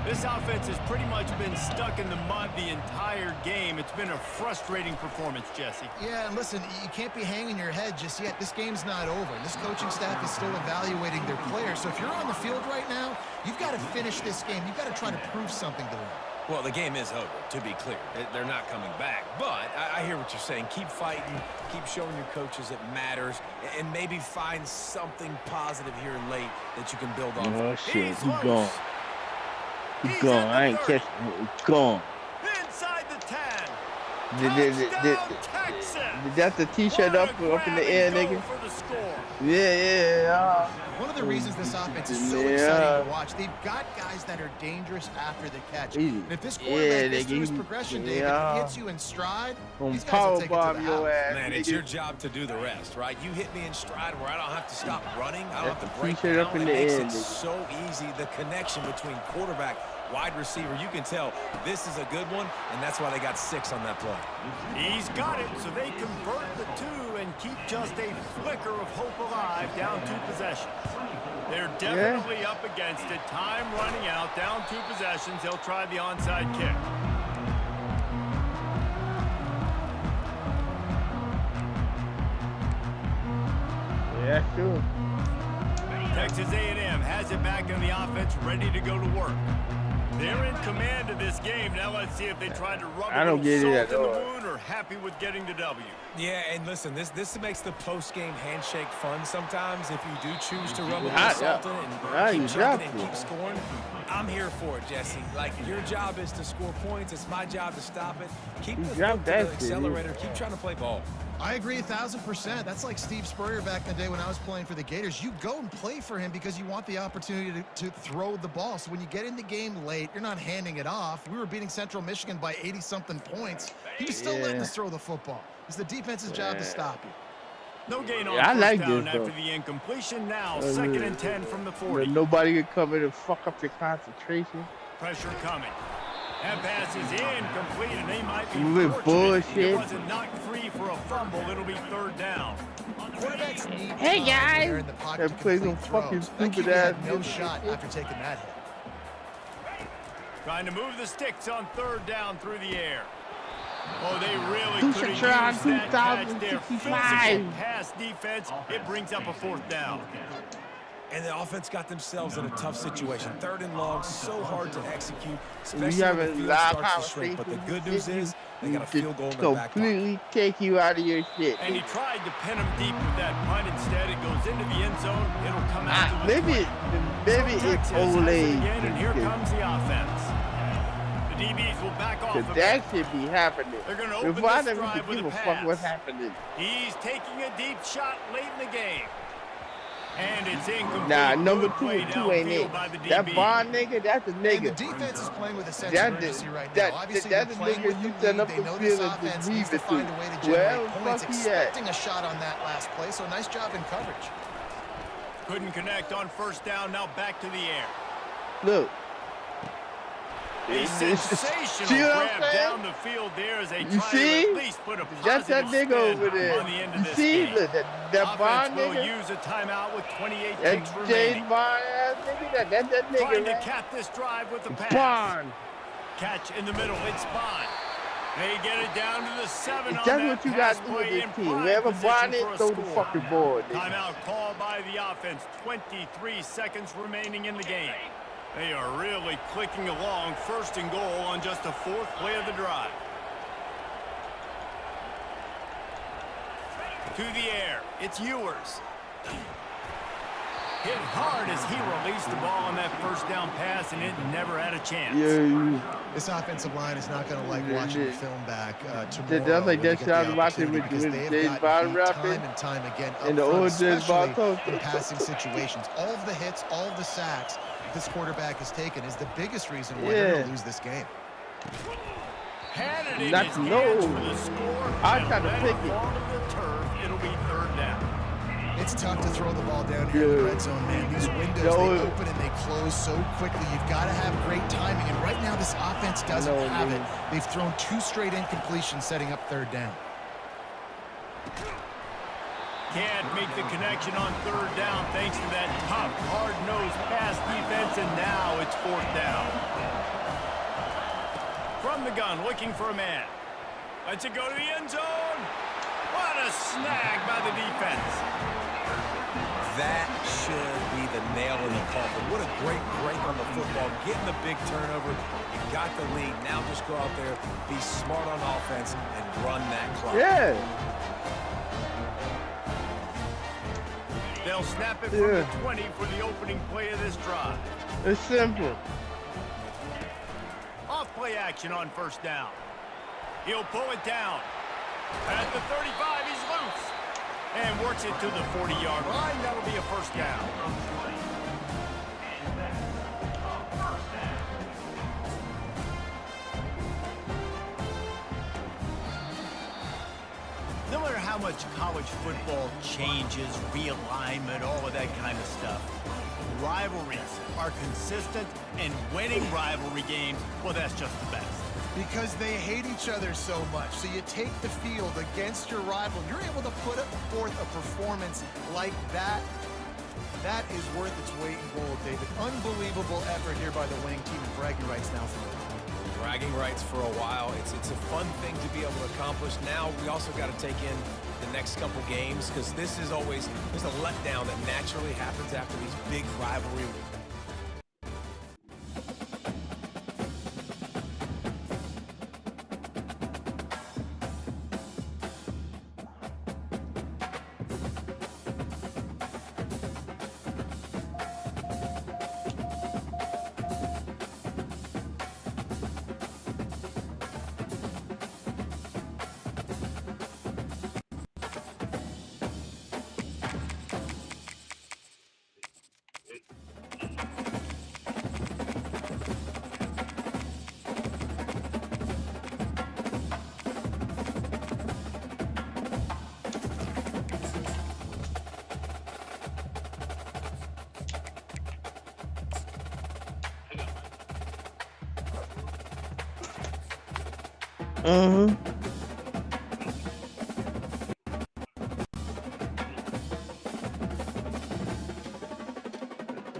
This offense has pretty much been stuck in the mud the entire game. It's been a frustrating performance, Jesse. Yeah, and listen, you can't be hanging your head just yet. This game's not over. This coaching staff is still evaluating their players. So if you're on the field right now, you've got to finish this game. You've got to try to prove something to them. Well, the game is over, to be clear. They're not coming back. But I hear what you're saying. Keep fighting. Keep showing your coaches it matters. And maybe find something positive here late that you can build on. Oh, shit. He's gone. He's gone. I ain't catching him. He's gone. Inside the 10. That's the t-shirt up in the air, nigga. Yeah. One of the reasons this offense is so exciting to watch, they've got guys that are dangerous after the catch. And if this quarterback gets through his progression, David, hits you in stride, these guys will take it to the house. Man, it's your job to do the rest, right? You hit me in stride where I don't have to stop running. I don't have to break down. Up in the makes air, it so easy. The connection between quarterback, wide receiver, you can tell this is a good one, and that's why they got 6 on that play. He's got it, so they convert the 2 and keep just a flicker of hope alive, down 2 possessions. They're definitely up against it. Time running out, down 2 possessions. They'll try the onside kick. Yeah, sure. Texas A&M has it back on the offense, ready to go to work. They're in command of this game. Now let's see if they try to rub a little salt in the wound or happy with getting the W. Yeah, and listen, this makes the post-game handshake fun sometimes if you do choose to rub a little salt in it and keep chugging and keep scoring. I'm here for it, Jesse. Like, your job is to score points. It's my job to stop it. Keep the foot to the accelerator. Keep trying to play ball. I agree 1,000%. That's like Steve Spurrier back in the day when I was playing for the Gators. You go and play for him because you want the opportunity to throw the ball. So when you get in the game late, you're not handing it off. We were beating Central Michigan by 80-something points. He was still letting us throw the football. It's the defense's job to stop you. No gain on first down after the incompletion. Now 2nd and 10 from the 40. Nobody can come in and fuck up your concentration. Pressure coming. That pass is incomplete, and they might be bullshit. It wasn't knocked free for a fumble. It'll be 3rd down. Quarterbacks need hey guys, in the pocket that plays some fucking stupid ass. No shot after taking that hit. Trying to move the sticks on 3rd down through the air. Oh, they really could have used that catch there. Physical pass defense. It brings up a 4th down. And the offense got themselves in a tough situation. 3rd and long, so hard to execute, especially when the field starts to shrink. But the good news is they got a field goal in the back pocket. Completely take you out of your shit. And he tried to pin him deep with that punt. Instead, it goes into the end zone. It'll come out to the maybe it's old age. And here comes the offense. The DBs will back off. That should be happening. They're going to open this drive with a pass. What's happening? He's taking a deep shot late in the game. And it's incomplete. Nah, number 2 ain't it. That Bond nigga, that's a nigga. And the defense is playing with a sense of urgency right now. Obviously, that's the nigga you send up the field and just leave it to. Well, fuck he expecting a shot on that last play, so nice job in coverage. Couldn't connect on first down. Now back to the air. Look. A sensational grab down the field there as they try to at least put a positive spin over there. On the end of this see? game. Look, that Bond will use a timeout with 28 ticks remaining. That's that nigga, Trying to right? cap this drive with the pass. Bond. Catch in the middle. It's Bond. They get it down to the 7 on That's that what you pass got to do with play this in team. prime Wherever position Bond is, for a throw the score. fucking ball. Timeout called by the offense. 23 seconds remaining in the game. They are really clicking along. First and goal on just the 4th play of the drive. To the air. It's Ewers. Hit hard as he released the ball on that first down pass, and it never had a chance. This offensive line is not going to like watching the film back tomorrow. That's like that shot watching with James Bond time and time again up and the old James Bond in passing situations. All of the hits, all of the sacks this quarterback has taken is the biggest reason why they're going to lose this game. Had it in Not his hands for the score. I got to pick it. Fall to the turf. It'll be 3rd down. It's tough to throw the ball down here in the red zone, man. These windows, they open and they close so quickly. You've got to have great timing, and right now this offense doesn't have it. They've thrown 2 straight incompletions, setting up 3rd down. Can't make the connection on 3rd down thanks to that tough, hard-nosed pass defense, and now it's 4th down. From the gun, looking for a man. Lets it go to the end zone. What a snag by the defense. That should be the nail in the coffin. What a great break on the football. Getting the big turnover. You got the lead. Now just go out there, be smart on offense, and run that clock. Yeah. They'll snap it from the 20 for the opening play of this drive. It's simple. Off play action on first down. He'll pull it down. At the 35, he's loose. And works it to the 40-yard line. That'll be a first down. No matter how much college football changes, realignment, all of that kind of stuff, rivalries are consistent, and winning rivalry games, well, that's just the best. Because they hate each other so much. So you take the field against your rival. You're able to put forth a performance like that. That is worth its weight in gold, David. Unbelievable effort here by the winning team, and bragging rights now for them. Bragging rights for a while. It's a fun thing to be able to accomplish. Now we also got to take in the next couple games, because this is always, there's a letdown that naturally happens after these big rivalry.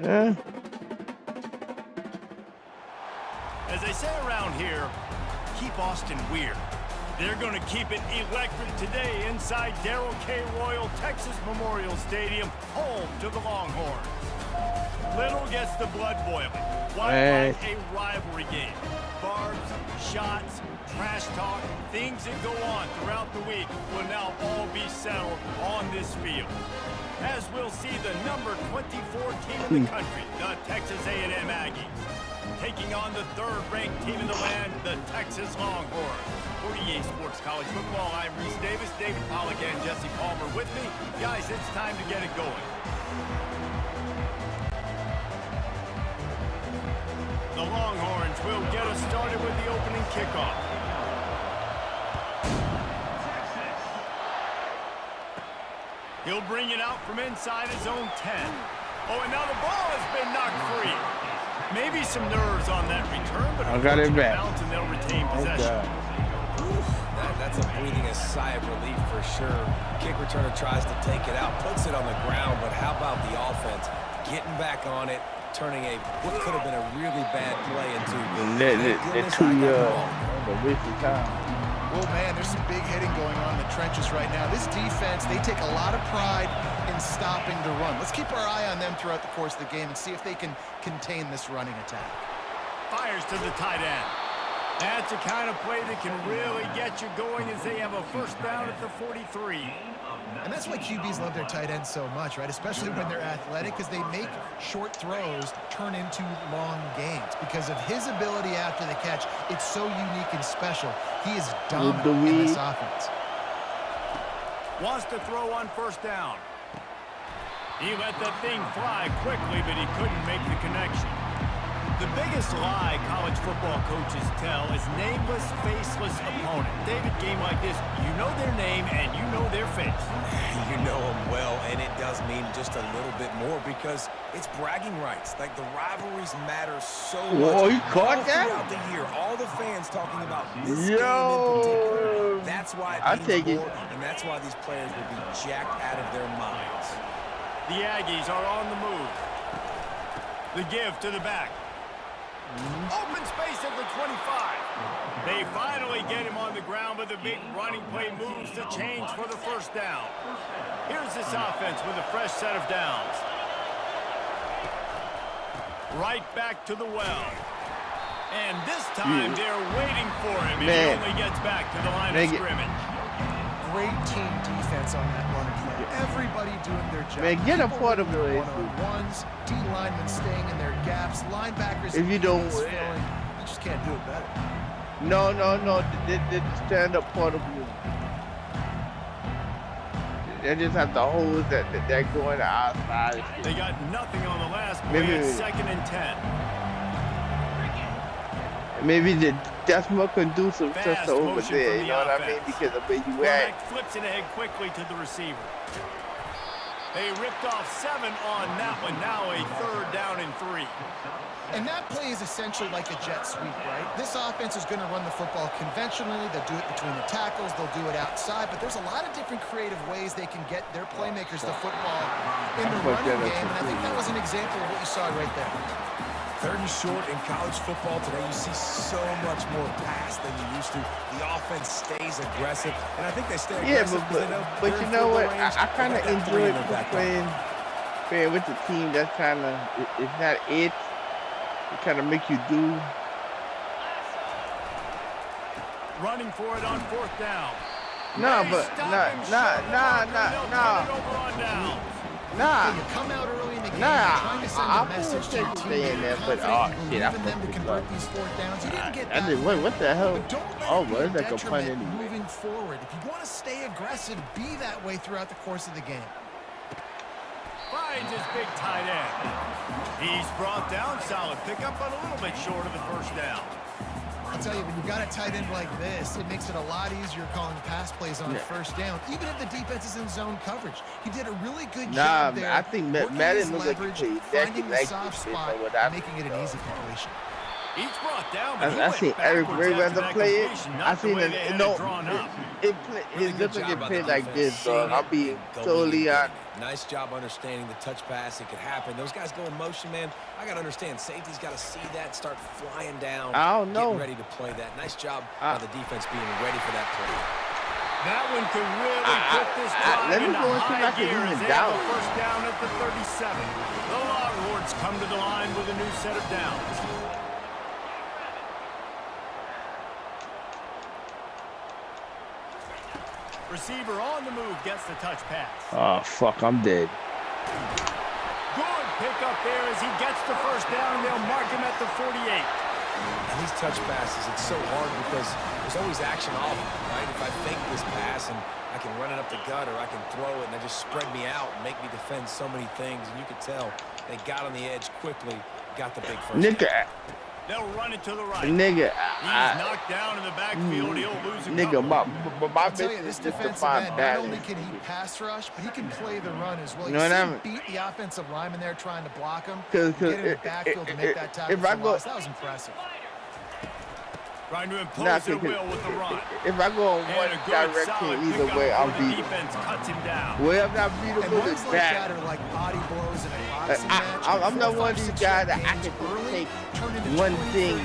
Yeah. As they say around here, keep Austin weird. They're going to keep it electric today inside Darrell K. Royal Texas Memorial Stadium, home to the Longhorns. Little gets the blood boiling. Why a rivalry game? Barbs, shots, trash talk, things that go on throughout the week will now all be settled on this field. As we'll see the number 24 team in the country, the Texas A&M Aggies, taking on the 3rd-ranked team in the land, the Texas Longhorns. For EA Sports College Football, I'm Reese Davis, David Pollack, and Jesse Palmer with me. Guys, it's time to get it going. The Longhorns will get us started with the opening kickoff. He'll bring it out from inside his own 10. Oh, and now the ball has been knocked free. Maybe some nerves on that return, but I got it back. And they'll retain possession. That's a breathing a sigh of relief for sure. Kick returner tries to take it out, puts it on the ground, but how about the offense getting back on it, turning what could have been a really bad play into a waste of time. Well, man, there's some big hitting going on in the trenches right now. This defense, they take a lot of pride in stopping the run. Let's keep our eye on them throughout the course of the game and see if they can contain this running attack. Fires to the tight end. That's the kind of play that can really get you going as they have a first down at the 43. And that's why QBs love their tight ends so much, right? Especially when they're athletic, because they make short throws turn into long gains. Because of his ability after the catch, it's so unique and special. He is dominant in this offense. Wants to throw on first down. He let that thing fly quickly, but he couldn't make the connection. The biggest lie college football coaches tell is nameless, faceless opponent. David, game like this, you know their name and you know their face. You know them well, and it does mean just a little bit more because it's bragging rights. Like, the rivalries matter so much. Oh, he caught that? Throughout the year, all the fans talking about this game in particular. That's why it means more, and that's why these players will be jacked out of their minds. The Aggies are on the move. The give to the back. Open space at the 25. They finally get him on the ground, but the big running play moves the chains for the first down. Here's this offense with a fresh set of downs. Right back to the well. And this time they're waiting for him, and he only gets back to the line of scrimmage. Great team defense on that running play. Everybody doing their job. Man, get a portable one-on-ones, D linemen staying in their gaps, linebackers. If you don't win, you just can't do it better. No. They stand up portable. They just have to hold that going outside. They got nothing on the last play. It's 2nd and 10. Maybe that's more conducive just over there, you know what I mean? Because of where you at. Flips it ahead quickly to the receiver. They ripped off 7 on that one. Now a 3rd down and 3. And that play is essentially like a jet sweep, right? This offense is going to run the football conventionally. They'll do it between the tackles. They'll do it outside. But there's a lot of different creative ways they can get their playmakers the football in the running game. And I think that was an example of what you saw right there. 3rd and short in college football today. You see so much more pass than you used to. The offense stays aggressive, and I think they stay aggressive. But you know what? I kind of enjoy playing with the team. That's kind of it's not it. It kind of make you do. Running for it on 4th down. No, but You come out early in the game, trying to send a message to your team. There, but shit, I them to convert these 4th downs. You didn't get that. What the hell? Oh, well, it's like a punt anyway. Moving forward, if you want to stay aggressive, be that way throughout the course of the game. Finds his big tight end. He's brought down, solid pickup, but a little bit short of the first down. I'll tell you, when you've got a tight end like this, it makes it a lot easier calling pass plays on first down, even if the defense is in zone coverage. He did a really good job there. I think Madden looks like he finding the soft spot, making it an easy completion. He's brought down. I seen Eric Rayweather play it. I seen it. It looks like it played like this, dog. I'll be totally honest. Nice job understanding the touch pass. It could happen. Those guys go in motion, man. I got to understand. Safety's got to see that, start flying down. I don't know. Get ready to play that. Nice job by the defense being ready for that play. That one could really put this drive into high gear as they have a first down at the 37. The Longhorns come to the line with a new set of downs. Receiver on the move gets the touch pass. Oh, fuck, I'm dead. Good pickup there as he gets the first down. They'll mark him at the 48. And these touch passes, it's so hard because there's always action off, right? If I fake this pass and I can run it up the gut or I can throw it and they just spread me out and make me defend so many things. And you could tell they got on the edge quickly, got the big first down. They'll run it to the right. Nigga, he's knocked down in the backfield. He'll lose a nigga, my mission is this just to defensive find end, balance. not only can he pass rush, but he can play the run as well. You know what I mean? Beat the offensive lineman there trying to block him. Cause get in the backfield to make that tackle if I go, loss. That was impressive. Trying to impose their will with the run. If I go in one direction, either way, I'm beat. Defense cuts him down. Well, I'm not beatable and is like bad. that are like body blows in a boxing match. I'm not one of these guys that I can take one thing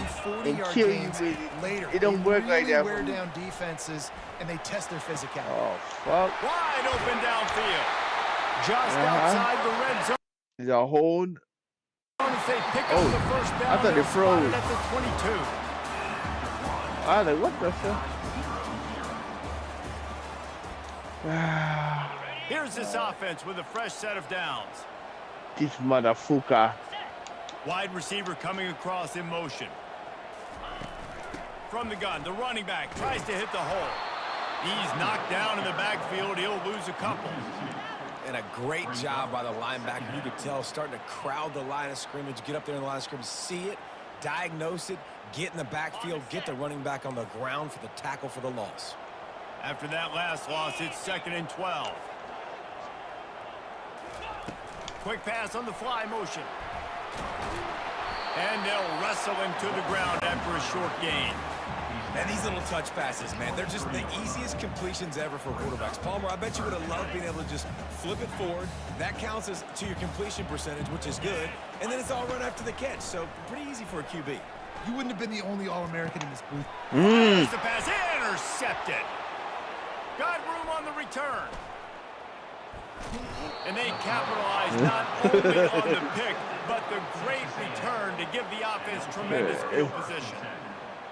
and kill you with it. Later. It don't work like that. Wear down defenses and they test their physicality. Oh fuck! Wide open downfield, just outside the red zone. There's a hold. They pick up the first down. I thought they froze. At the 22. I was like, what the fuck? Here's this offense with a fresh set of downs. This motherfucker. Wide receiver coming across in motion. From the gun, the running back tries to hit the hole. He's knocked down in the backfield. He'll lose a couple. And a great job by the linebacker. You could tell starting to crowd the line of scrimmage, get up there in the line of scrimmage, see it, diagnose it, get in the backfield, get the running back on the ground for the tackle for the loss. After that last loss, it's 2nd and 12. Quick pass on the fly motion. And they'll wrestle him to the ground after a short gain. And these little touch passes, man, they're just the easiest completions ever for quarterbacks. Palmer, I bet you would have loved being able to just flip it forward. That counts as to your completion percentage, which is good. And then it's all run after the catch, so pretty easy for a QB. You wouldn't have been the only All-American in this booth. There's the pass intercepted. Got room on the return. And they capitalize not only on the pick, but the great return to give the offense tremendous field position.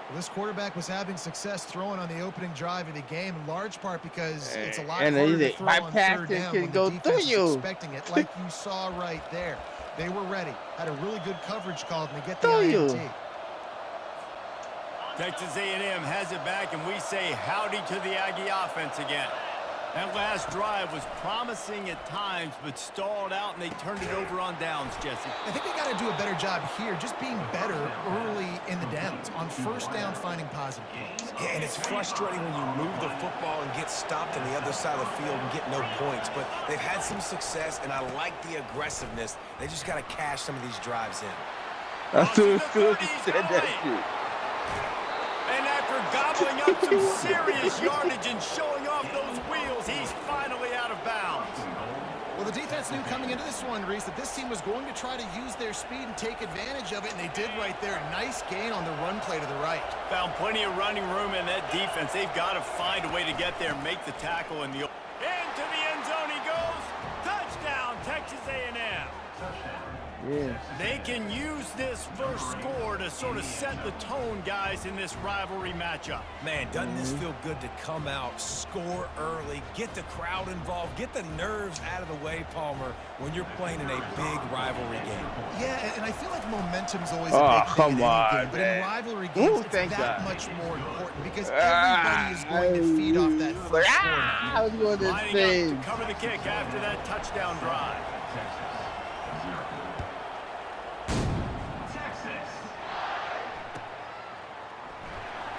Well, this quarterback was having success throwing on the opening drive of the game, in large part because it's a lot and harder to throw on third can down when go the defense through is expecting it, like you saw right there. They were ready, had a really good coverage called, and they get the INT. Texas A&M has it back, and we say howdy to the Aggie offense again. That last drive was promising at times, but stalled out, and they turned it over on downs, Jesse. I think they got to do a better job here, just being better early in the downs, on first down finding positive points. Yeah, and it's frustrating when you move the football and get stopped on the other side of the field and get no points, but they've had some success, and I like the aggressiveness. They just got to cash some of these drives in. That's too good to say that shit. And after gobbling up some serious yardage and showing off those wheels, he's finally out of bounds. Well, the defense knew coming into this one, Reese, that this team was going to try to use their speed and take advantage of it, and they did right there. Nice gain on the run play to the right. Found plenty of running room in that defense. They've got to find a way to get there and make the tackle. In the into the end zone he goes. Touchdown, Texas A&M. Yeah. They can use this first score to sort of set the tone, guys, in this rivalry matchup. Man, doesn't this feel good to come out, score early, get the crowd involved, get the nerves out of the way, Palmer, when you're playing in a big rivalry game? Yeah, and I feel like momentum's always a big thing in any game, but in rivalry games, it's that much more important because everybody is going to feed off that first score. I was going to say. To cover the kick after that touchdown drive.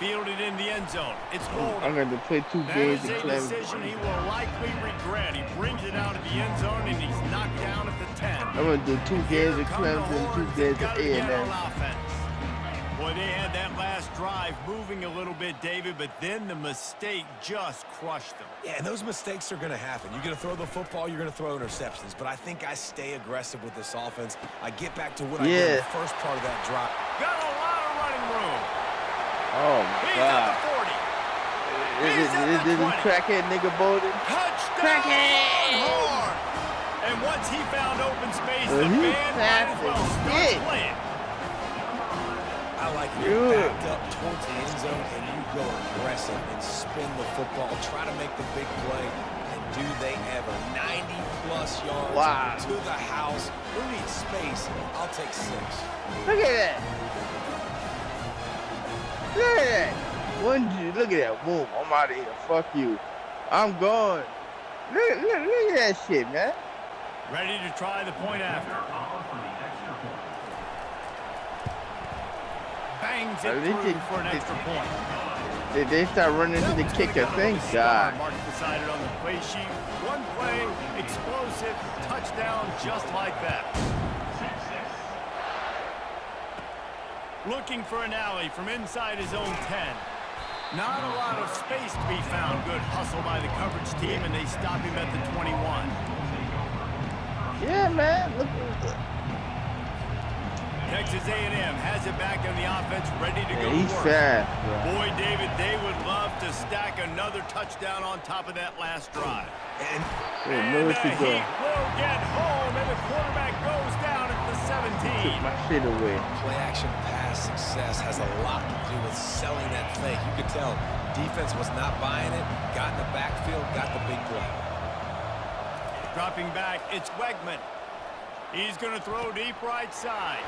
Fielded in the end zone. It's Golden. I'm going to play 2 games in Clemson. That is a decision he will likely regret. He brings it out of the end zone, and he's knocked down at the 10. I'm going to do 2 games in Clemson, 2 games at A&M. Boy, they had that last drive moving a little bit, David, but then the mistake just crushed them. Yeah, and those mistakes are going to happen. You're going to throw the football, you're going to throw interceptions, but I think I stay aggressive with this offense. I get back to what I did in the first part of that drive. Got a lot of running room. Oh, my God. Is it crackhead nigga Bowden? Touchdown! Crackhead! Hard. And once he found open space, the band might as well start playing. I like you backed up towards the end zone and you go aggressive and spin the football, try to make the big play, and do they ever. 90-plus yards to the house. Who needs space? I'll take 6. Look at that. Look at that. Look at that. Boom. I'm out of here. Fuck you. I'm gone. Look at that shit, man. Ready to try the point after. bangs it through for an extra point. They start running to the kicker. Thank God. Mark decided on the play sheet. One play, explosive, touchdown just like that. Looking for an alley from inside his own 10. Not a lot of space to be found. Good hustle by the coverage team, and they stop him at the 21. Yeah, man. Look at that. Texas A&M has it back on the offense, ready to go. He's fast, bro. Boy, David, they would love to stack another touchdown on top of that last drive. And the Heat will get home, and the quarterback goes down at the 17. Took my shit away. Play action pass success has a lot to do with selling that fake. You could tell defense was not buying it, got in the backfield, got the big play. Dropping back, it's Wegman. He's going to throw deep right side.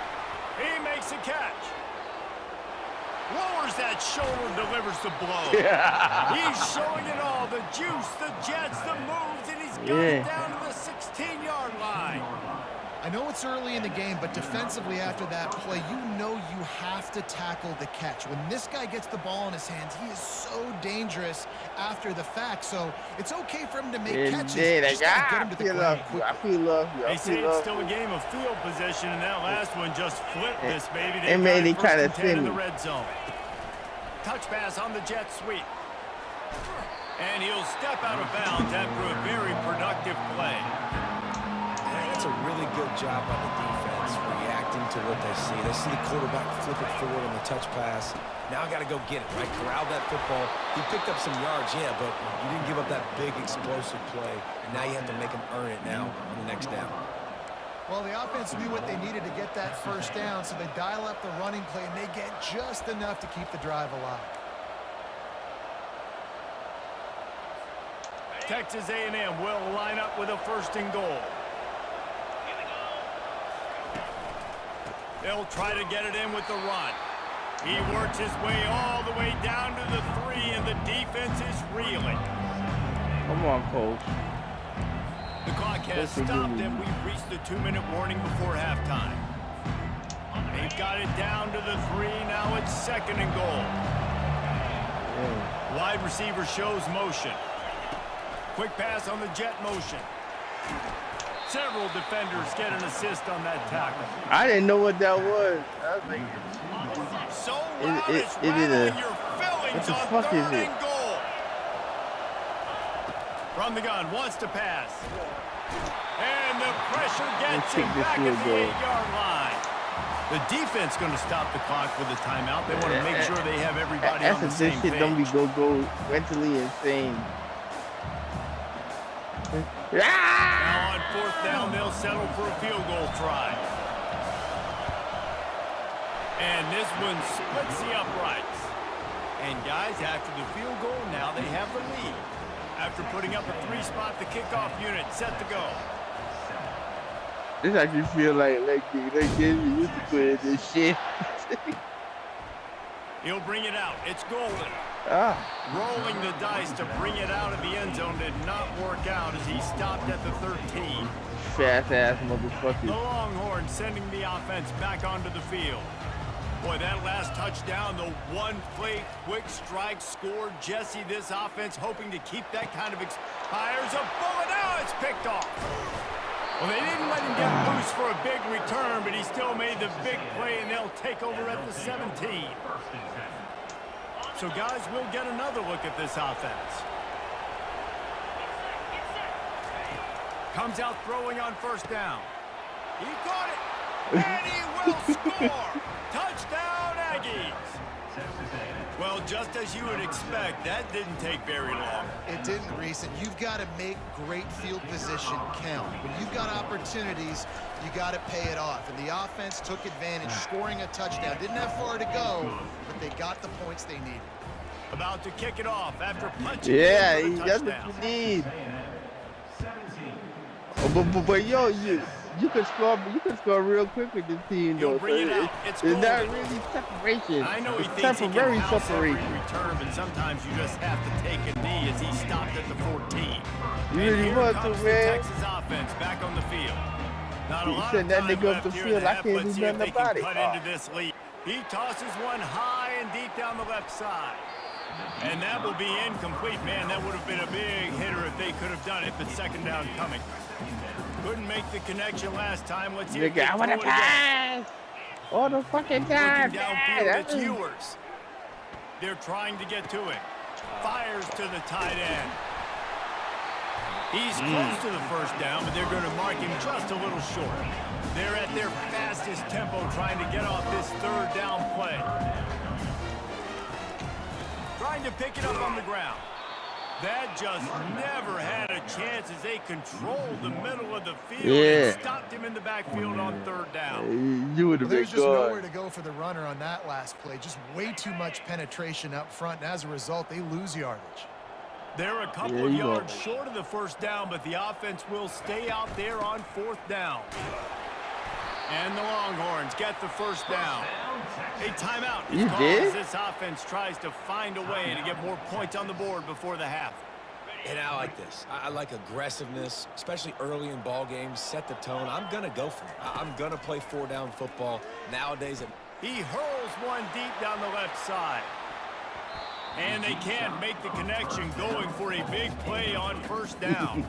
He makes a catch. Lowers that shoulder, delivers the blow. He's showing it all. The juice, the jets, the moves, and he's got it down to the 16-yard line. I know it's early in the game, but defensively after that play, you know you have to tackle the catch. When this guy gets the ball in his hands, he is so dangerous after the fact. So it's okay for him to make catches. Just gotta get him to the ground quickly. They say it's still a game of field position, and that last one just flipped this baby. It made it kind of thin in the red zone. Touch pass on the jet sweep. And he'll step out of bounds after a very productive play. That's a really good job by the defense, reacting to what they see. They see the quarterback flip it forward on the touch pass. Now I got to go get it, right? Corral that football. He picked up some yards, yeah, but you didn't give up that big explosive play. And now you have to make him earn it now on the next down. Well, the offense knew what they needed to get that first down, so they dial up the running play, and they get just enough to keep the drive alive. Texas A&M will line up with a 1st and goal. They'll try to get it in with the run. He works his way all the way down to the 3, and the defense is reeling. Come on, coach. The clock has stopped, and we've reached the 2-minute warning before halftime. They've got it down to the 3. Now it's 2nd and goal. Wide receiver shows motion. Quick pass on the jet motion. Several defenders get an assist on that tackle. I didn't know what that was. I was like, so loud, it's rattling your fillings on 3rd and goal. From the gun, wants to pass. And the pressure gets him back at the 8-yard line. The defense going to stop the clock with a timeout. They want to make sure they have everybody on the same page. Shit don't be go mentally insane. Now on 4th down, they'll settle for a field goal try. And this one splits the uprights. And guys, after the field goal, now they have the lead. After putting up a 3-spot, the kickoff unit set to go. This actually feel like they used to put in this shit. He'll bring it out. It's Golden. Rolling the dice to bring it out of the end zone did not work out as he stopped at the 13. Fast-ass motherfucker. The Longhorns sending the offense back onto the field. Boy, that last touchdown, the one-play quick strike score. Jesse, this offense hoping to keep that kind of fires a bullet. Now it's picked off. Well, they didn't let him get loose for a big return, but he still made the big play, and they'll take over at the 17. So, guys, we'll get another look at this offense. Comes out throwing on 1st down. He caught it, and he will score. Touchdown, Aggies. Well, just as you would expect, that didn't take very long. It didn't, Reese, and you've got to make great field position count. When you've got opportunities, you got to pay it off. And the offense took advantage, scoring a touchdown. Didn't have far to go, but they got the points they needed. About to kick it off after punching. Yeah, that's what you need. Oh, but yo, you can score real quick with this team, though. So it's not really separation. I know he it's thinks temporary he can separation. Return, but sometimes you just have to take a knee as he stopped at the 14. You really want to, man. Texas offense back on the field. Not a You lot send of that time nigga up left the here field, in I half. can't Let's do see if nothing they can about it. cut into this lead. He tosses one high and deep down the left side. And that will be incomplete. Man, that would have been a big hitter if they could have done it, but second down coming. Couldn't make the connection last time. Let's see if they throw it again. All the fucking time. Looking downfield, it's Ewers. They're trying to get to it. Fires to the tight end. He's close to the first down, but they're going to mark him just a little short. They're at their fastest tempo trying to get off this third down play. Trying to pick it up on the ground. That just never had a chance as they controlled the middle of the field and stopped him in the backfield on third down. You would have been There's just nowhere to go for the runner on that last play. Just way too much penetration up front, and as a result, they lose yardage. They're a couple of yards short of the first down, but the offense will stay out there on fourth down. And the Longhorns get the first down. A timeout is called as this offense tries to find a way to get more points on the board before the half. And I like this. I like aggressiveness, especially early in ball games. Set the tone. I'm going to go for it. I'm going to play four-down football. Nowadays, he hurls one deep down the left side. And they can't make the connection, going for a big play on first down.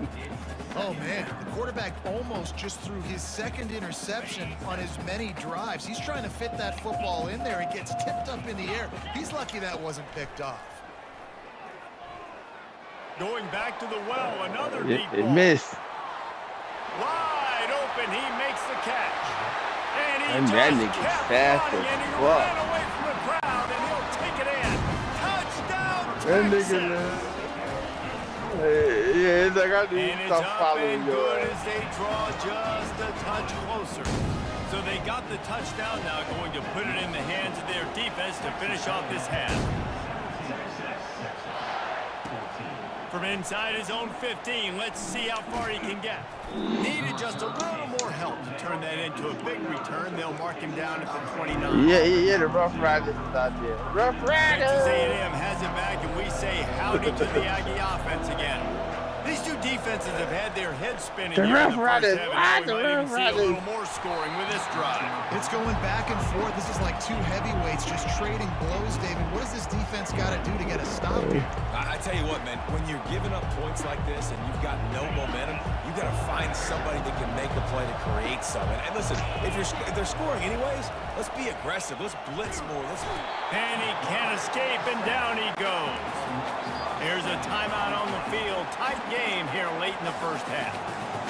Oh, man, the quarterback almost just threw his second interception on as many drives. He's trying to fit that football in there. It gets tipped up in the air. He's lucky that wasn't picked off. Going back to the well, another deep ball. It missed. Wide open, he makes the catch. And he that just nigga's kept fast running, as and he fuck. ran away from the crowd, and he'll take it in. Touchdown, That Texas! nigga, yeah, it's like I need And to it's stop up following and your good as they draw just a touch closer. So they got the touchdown now, going to put it in the hands of their defense to finish off this half. From inside his own 15, let's see how far he can get. Needed just a little more help to turn that into a big return. They'll mark him down at the 29. Yeah, the Rough Riders is out there. Rough Riders! Texas A&M has it back, and we say howdy to the Aggie offense again. These two defenses have had their heads spinning here in the first half, and now we might even see a little more scoring with this drive. It's going back and forth. This is like two heavyweights just trading blows, David. What does this defense got to do to get a stop here? I tell you what, man, when you're giving up points like this and you've got no momentum, you've got to find somebody that can make a play to create something. And listen, if they're scoring anyways, let's be aggressive. Let's blitz more. And he can't escape, and down he goes. Here's a timeout on the field. Tight game here late in the first half.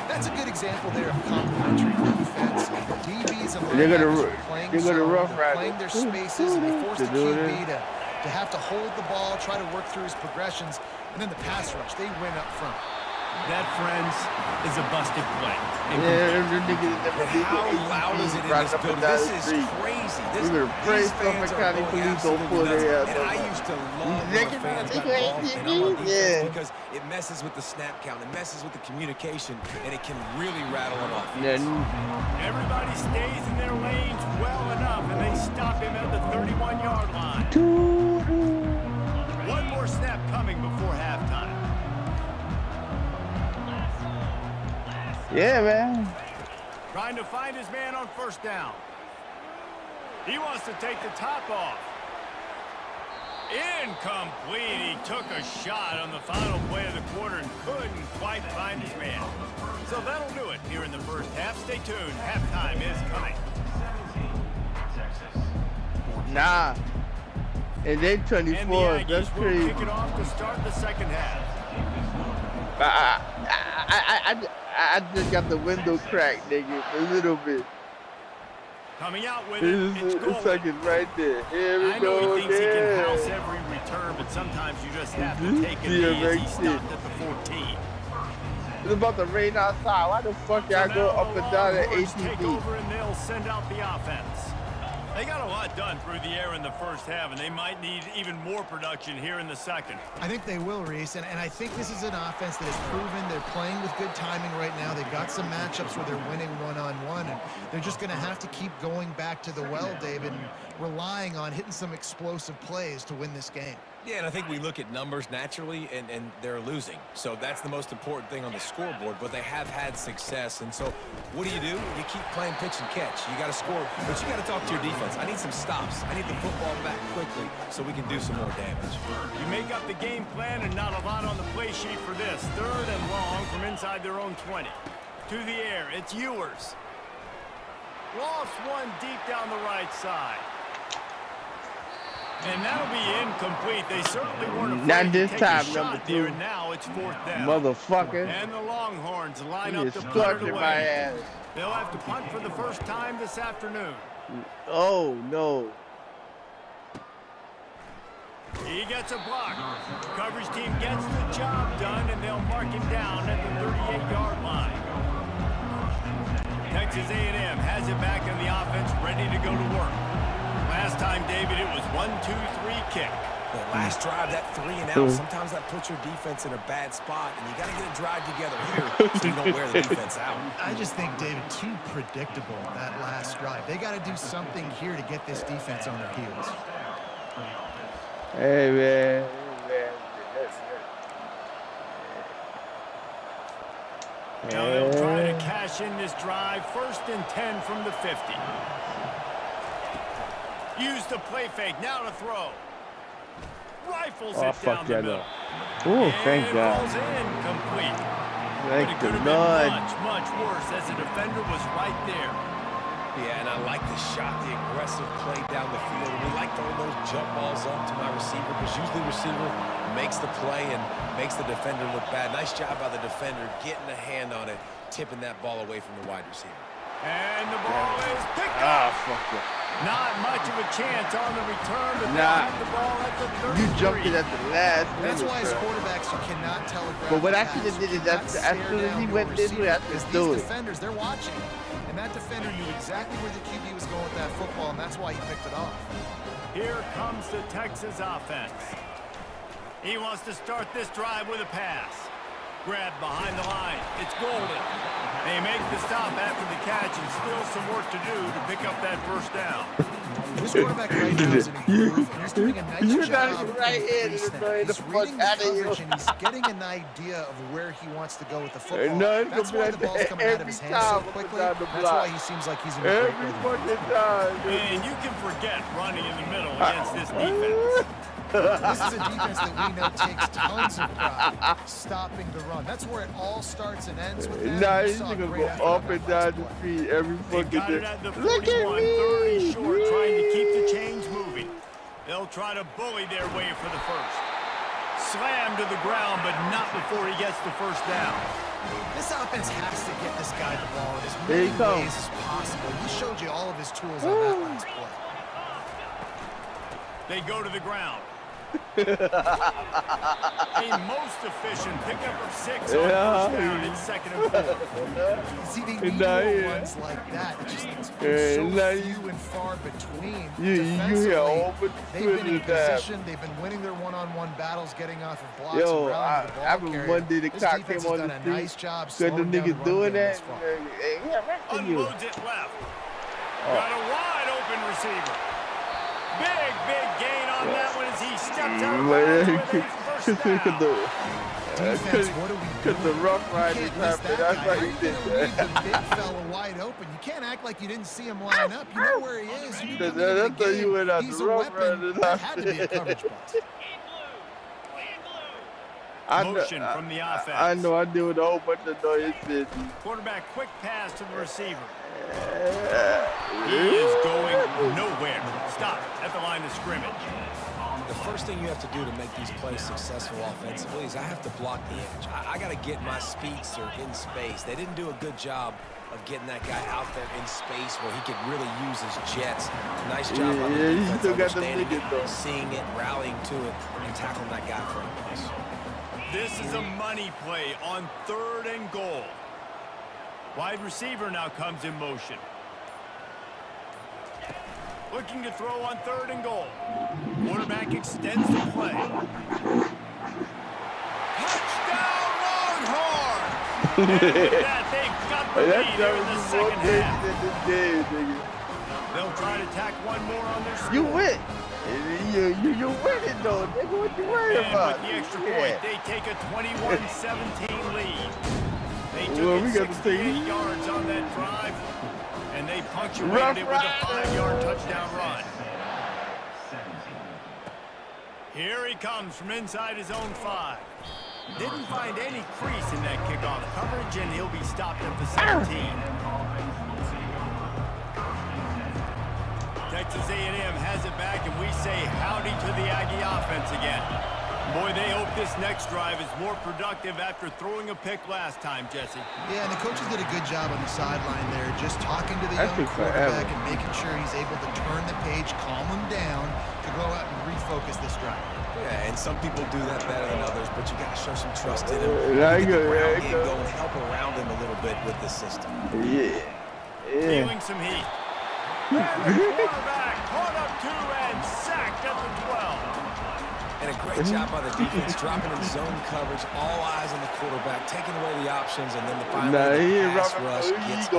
That's a good example there of complementary defense. DBs and they're gonna playing their spaces, and they force the QB to have to hold the ball, try to work through his progressions, and then the pass rush, they win up front. That, friends, is a busted play. How loud is it in this building? This is crazy. These fans are going absolutely nuts. And I used to love when fans got involved in our defense because it messes with the snap count, it messes with the communication, and it can really rattle them off. Everybody stays in their lanes well enough, and they stop him at the 31-yard line. One more snap coming before halftime. Yeah, man. Trying to find his man on first down. He wants to take the top off. Incomplete. He took a shot on the final play of the quarter and couldn't quite find his man. So that'll do it here in the first half. Stay tuned. Halftime is coming. Nah. And they 24. That's crazy. Kick it off to start the second half. I just got the window cracked, nigga, a little bit. Coming out with it. It's second right there. Here we I go know he thinks he again. can house every return, but sometimes you just have to take it easy. He stopped at the 14. It's about to rain outside. Why the fuck y'all go up and down at take ATV? over and they'll send out the offense. They got a lot done through the air in the first half, and they might need even more production here in the second. I think they will, Reese, and I think this is an offense that has proven they're playing with good timing right now. They've got some matchups where they're winning one-on-one, and they're just going to have to keep going back to the well, David, and relying on hitting some explosive plays to win this game. Yeah, and I think we look at numbers naturally, and they're losing. So that's the most important thing on the scoreboard, but they have had success. And so what do? You keep playing pitch and catch. You got to score, but you got to talk to your defense. I need some stops. I need the football back quickly so we can do some more damage. You make up the game plan and not a lot on the play sheet for this. 3rd and long from inside their own 20. To the air, it's Ewers. Lost one deep down the right side. And that'll be incomplete. They certainly weren't afraid to take a shot there, and now it's 4th down. Motherfucker. And the Longhorns line up to punt it away. They'll have to punt for the first time this afternoon. Oh, no. He gets a block. Coverage team gets the job done, and they'll mark him down at the 38-yard line. Texas A&M has it back in the offense, ready to go to work. Last time, David, it was 1-2-3 kick. The last drive, that 3 and out, sometimes that puts your defense in a bad spot, and you got to get a drive together here so you don't wear the defense out. I just think, David, too predictable, that last drive. They got to do something here to get this defense on their heels. Hey, man. Now they'll try to cash in this drive. 1st and 10 from the 50. Use the play fake. Now to throw. Rifles it down the middle. Oh, thank God. Falls in complete. Thank but it could have been much worse as the defender was right there. Yeah, and I like the shot, the aggressive play down the field. We like throwing those jump balls up to my receiver because usually the receiver makes the play and makes the defender look bad. Nice job by the defender getting a hand on it, tipping that ball away from the wide receiver. And the ball is picked up. Fuck it. Not much of a chance on the return, but they have the ball at the 33. You jumped it at the last minute. That's why as quarterbacks you cannot telegraph. But what I should have did is as soon as he went this way, I just do it. These defenders, they're watching. And that defender knew exactly where the QB was going with that football, and that's why he picked it off. Here comes the Texas offense. He wants to start this drive with a pass. Grab behind the line. It's Golden. They make the stop after the catch and still some work to do to pick up that 1st down. This quarterback right now is in a groove, and he's doing a nice job. He's reading the coverage, and he's getting an idea of where he wants to go with the football. That's why the ball's coming out of his hands so quickly. That's why he seems like he's in a great rhythm. And you can forget running in the middle against this defense. This is a defense that we know takes tons of pride stopping the run. That's where it all starts and ends with them. Nah, he's gonna go up and down the street every fucking day. Look at me! 30 short, trying to keep the chains moving. They'll try to bully their way for the 1st. Slam to the ground, but not before he gets the 1st down. This offense has to get this guy the ball in as many ways as possible. He showed you all of his tools on that last play. They go to the ground. A most efficient pickup of 6 on 1st down and 2nd and 4. See, they need ones like that. It's just so few and far between. They've been in position. They've been winning their one-on-one battles, getting off of blocks. Yo, I remember one day the clock came on the street. Nice job Good the niggas doing that. Unloads it left. Got a wide open receiver. Big gain on that one as he stepped out of bounds with a 1st down. Defense, what are we doing? Because the rough ride is happening. That's why he did that. The big fella wide open. You can't act like you didn't see him line up. You know where he is. You That's why you went out the rough ride. That had to be a coverage bust. Motion from the offense. I know. I deal with a whole bunch of noise. Quarterback, quick pass to the receiver. He is going nowhere. Stop at the line of scrimmage. The first thing you have to do to make these plays successful offensively is I have to block the edge. I got to get my speedster in space. They didn't do a good job of getting that guy out there in space where he could really use his jets. Nice job on the defense, understanding it, seeing it, rallying to it, and tackling that guy for a place. This is a money play on 3rd and goal. Wide receiver now comes in motion. Looking to throw on 3rd and goal. Quarterback extends the play. Touchdown Longhorns! And with that, they've got the lead here in the 2nd half. They'll try to tack one more on their score. You win. You winning though, nigga. What you worried about? With the extra point, they take a 21-17 lead. They took it 68 yards on that drive, and they punctuated it with a 5-yard touchdown run. Here he comes from inside his own 5. Didn't find any crease in that kickoff coverage, and he'll be stopped at the 17. Texas A&M has it back, and we say howdy to the Aggie offense again. Boy, they hope this next drive is more productive after throwing a pick last time, Jesse. Yeah, and the coaches did a good job on the sideline there, just talking to the young quarterback and making sure he's able to turn the page, calm him down to go out and refocus this drive. Yeah, and some people do that better than others, but you got to show some trust in him. Get the ground game going, help around him a little bit with the system. Yeah. Feeling some heat. And the quarterback caught up 2 and sacked at the 12. And a great job by the defense, dropping in zone coverage, all eyes on the quarterback, taking away the options, and then the final pass rush gets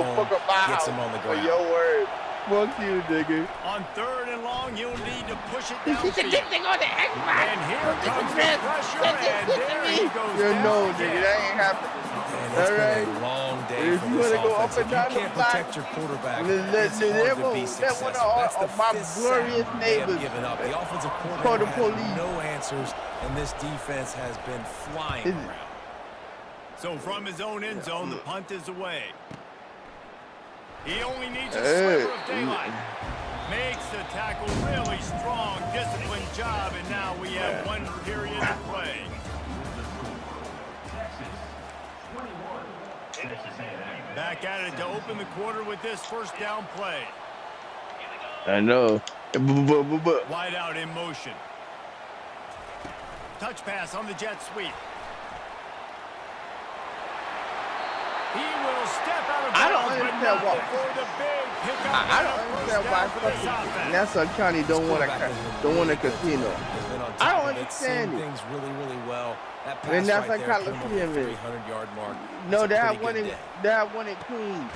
him on the ground. Your word. Fuck you, nigga. On 3rd and long, you'll need to push it downfield. And here comes the pressure, and there he goes down nigga, that ain't happening. And it's been a long day for this offense. If you can't protect your quarterback, it's hard to be successful. That's the 5th sack they have given up. The offensive coordinator has no answers, and this defense has been flying around. So from his own end zone, the punt is away. He only needs a sliver of daylight. Makes the tackle really strong, disciplined job, and now we have 1 period of play. Back at it to open the quarter with this 1st down play. I know. Wide out in motion. Touch pass on the jet sweep. He will step out of bounds, but not before the big pickup. I don't understand why fucking Nassau County don't want a casino. I don't understand it. Things really, really well. That pass When right Nassau there came over the Coliseum 300-yard mark. No, they have one in Queens.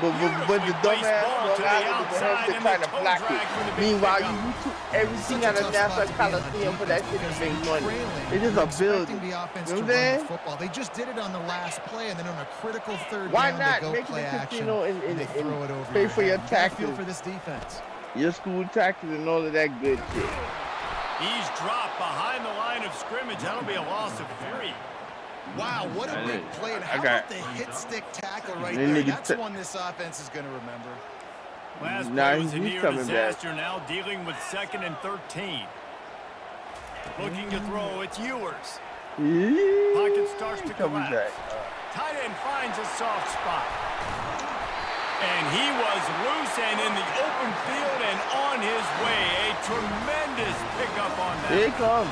But the dumbass Long Island is trying to block it. Meanwhile, you took everything out of Nassau Coliseum for that shit to make money. It is a building. You know what I'm saying? They just did it on the last play, and then on a critical 3rd Why down, not they go make play it a action casino and they throw it over pay for your taxes? Feel for this defense. Your school taxes and all of that good shit. He's dropped behind the line of scrimmage. That'll be a loss of 3. Wow, what a big play. And how about the hit stick tackle right there? That's one this offense is going to remember. Last play was a near disaster, now dealing with 2nd and 13. Looking to throw, it's Ewers. Pocket starts to collapse. Tight end finds a soft spot. And he was loose and in the open field and on his way. A tremendous pickup on that. Here he comes.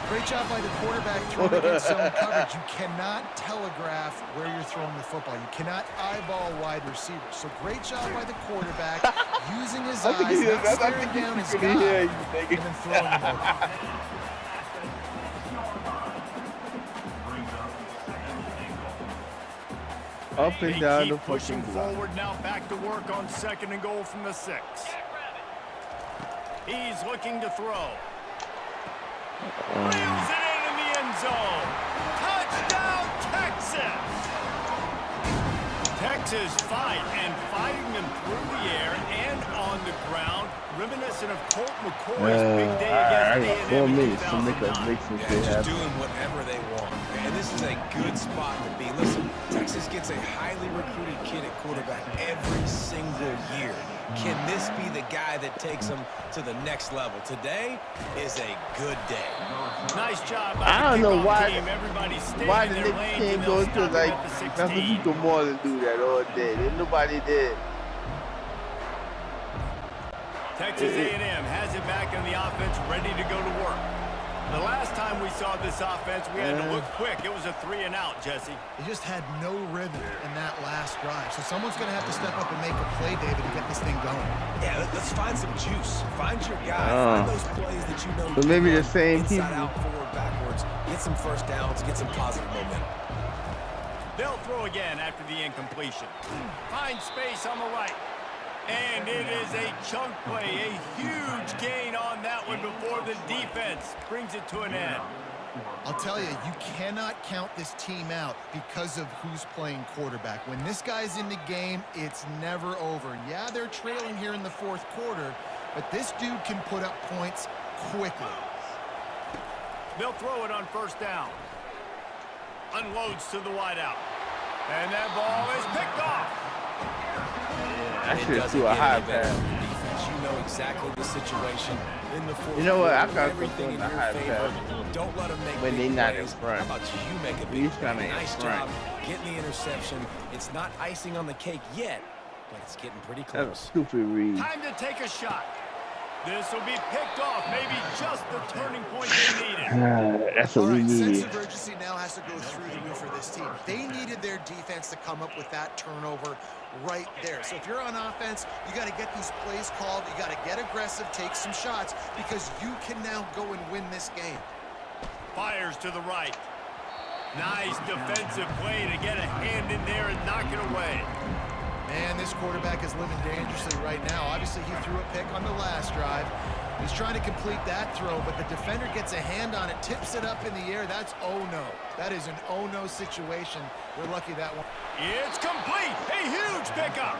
Great job by the quarterback throwing against zone coverage. You cannot telegraph where you're throwing the football. You cannot eyeball wide receivers. So great job by the quarterback using his eyes, not staring down his guy, and then throwing him over. Up and down the pushing forward now, back to work on 2nd and goal from the 6. He's looking to throw. Wheels it in the end zone. Touchdown, Texas! Texas fighting them through the air and on the ground, reminiscent of Colt McCoy's big day against A&M in 2009. Just doing whatever they want. And this is a good spot to be. Listen, Texas gets a highly recruited kid at quarterback every single year. Can this be the guy that takes them to the next level? Today is a good day. Nice job. I don't know why the Knicks can't go to like nothing more than do that all day. Nobody did. Texas A&M has it back on the offense, ready to go to work. The last time we saw this offense, we had to look quick. It was a 3-and-out, Jesse. They just had no rhythm in that last drive. So someone's going to have to step up and make a play, David, to get this thing going. Yeah, let's find some juice. Find your guy. Find those plays that you know. But maybe the same inside people. out, forward, backwards. Get some 1st downs. Get some positive momentum. They'll throw again after the incompletion. Find space on the right. And it is a chunk play, a huge gain on that one before the defense brings it to an end. I'll tell you, you cannot count this team out because of who's playing quarterback. When this guy's in the game, it's never over. Yeah, they're trailing here in the fourth quarter, but this dude can put up points quickly. They'll throw it on first down. Unloads to the wideout. And that ball is picked off. I should do a high pass. You know exactly the situation in the fourth. You know what? I got everything in a your high favor. pass. Don't let them make When big they not in plays. front. How about you make a big He's play? kinda in Nice front. job getting the interception. It's not icing on the cake yet, but it's getting pretty That's a close. stupid read. Time to take a shot. This will be picked off. Maybe just the turning point they needed. That's what All we right, sense need. of urgency now has to go through the roof for this team. They needed their defense to come up with that turnover right there. So if you're on offense, you got to get these plays called. You got to get aggressive, take some shots, because you can now go and win this game. Fires to the right. Nice defensive play to get a hand in there and knock it away. Man, this quarterback is living dangerously right now. Obviously, he threw a pick on the last drive. He's trying to complete that throw, but the defender gets a hand on it, tips it up in the air. That's oh-no. That is an oh-no situation. They're lucky that one. It's complete. A huge pickup.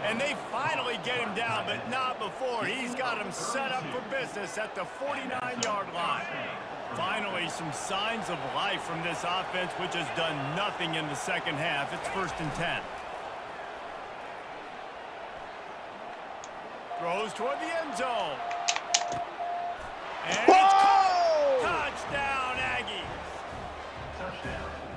And they finally get him down, but not before. He's got him set up for business at the 49-yard line. Finally, some signs of life from this offense, which has done nothing in the second half. It's 1st and 10. Throws toward the end zone. And it's caught. Touchdown, Aggies.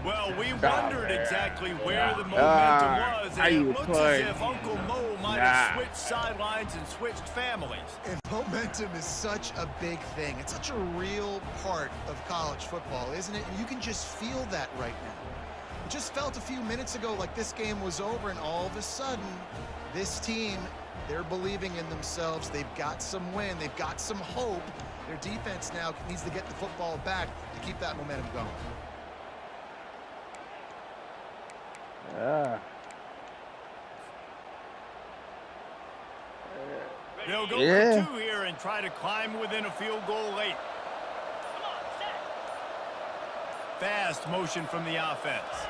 Well, we wondered exactly where the momentum was, and it looks as if Uncle Mo might have switched sidelines and switched families. And momentum is such a big thing. It's such a real part of college football, isn't it? And you can just feel that right now. It just felt a few minutes ago like this game was over, and all of a sudden, this team, they're believing in themselves. They've got some win. They've got some hope. Their defense now needs to get the football back to keep that momentum going. They'll go for two here and try to climb within a field goal late. Fast motion from the offense.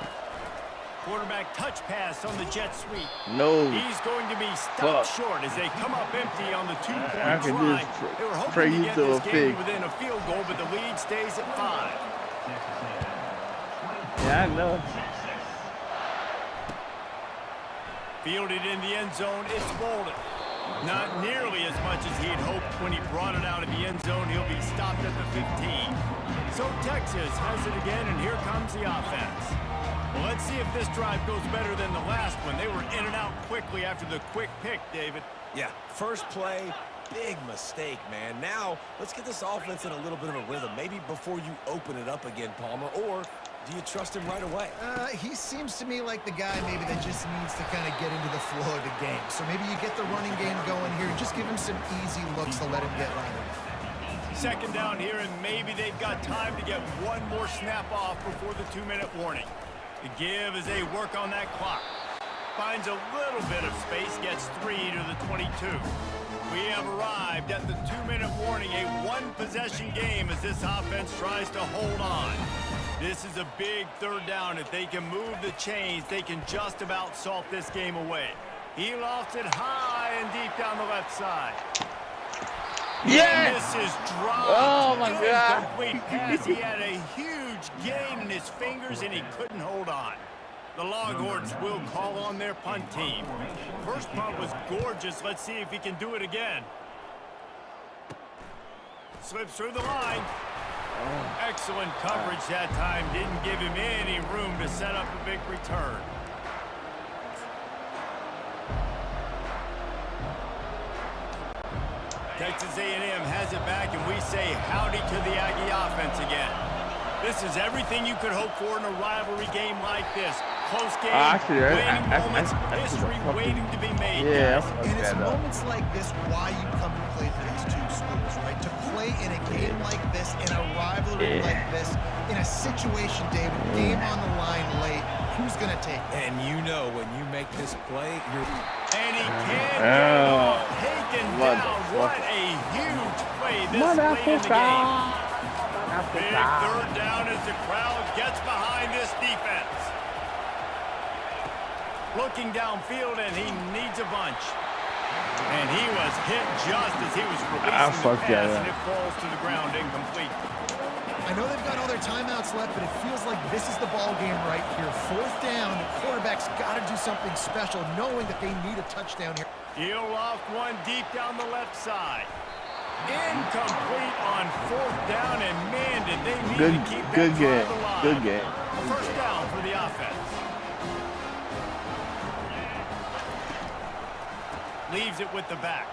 Quarterback touch pass on the jet sweep. No. He's going to be stopped short as they come up empty on the two-point try. They were hoping to get this game within a field goal, but the lead stays at 5. Yeah, I know. Fielded in the end zone, it's Bolden. Not nearly as much as he had hoped when he brought it out of the end zone. He'll be stopped at the 15. So Texas has it again, and here comes the offense. Well, let's see if this drive goes better than the last one. They were in and out quickly after the quick pick, David. Yeah, first play, big mistake, man. Now, let's get this offense in a little bit of a rhythm. Maybe before you open it up again, Palmer, or do you trust him right away? He seems to me like the guy maybe that just needs to kind of get into the flow of the game. So maybe you get the running game going here. Just give him some easy looks to let him get louder. Second down here, and maybe they've got time to get one more snap off before the 2-minute warning. The give as they work on that clock. Finds a little bit of space, gets 3 to the 22. We have arrived at the 2-minute warning, a one-possession game as this offense tries to hold on. This is a big third down. If they can move the chains, they can just about salt this game away. He lofts it high and deep down the left side. Yes! This is dropped. Oh, my God. Incomplete pass. He had a huge gain in his fingers, and he couldn't hold on. The Longhorns will call on their punt team. First punt was gorgeous. Let's see if he can do it again. Slips through the line. Excellent coverage that time. Didn't give him any room to set up a big return. Texas A&M has it back, and we say howdy to the Aggie offense again. This is everything you could hope for in a rivalry game like this. Close game, winning moments, history waiting to be made. Yeah, and it's moments like this why you come to play for these two schools, right? To play in a game like this, in a rivalry like this, in a situation, David, game on the line late, who's going to take it? And you know when you make this play, you're... And he can't get it off. Taken down. What a huge play this late in the game. Big third down as the crowd gets behind this defense. Looking downfield, and he needs a bunch. And he was hit just as he was releasing the pass, and it falls to the ground incomplete. I know they've got all their timeouts left, but it feels like this is the ball game right here. Fourth down, the quarterback's got to do something special, knowing that they need a touchdown here. He'll loft one deep down the left side. Incomplete on fourth down, and man, did they need to keep that drive alive. Good game. First down for the offense. Leaves it with the back.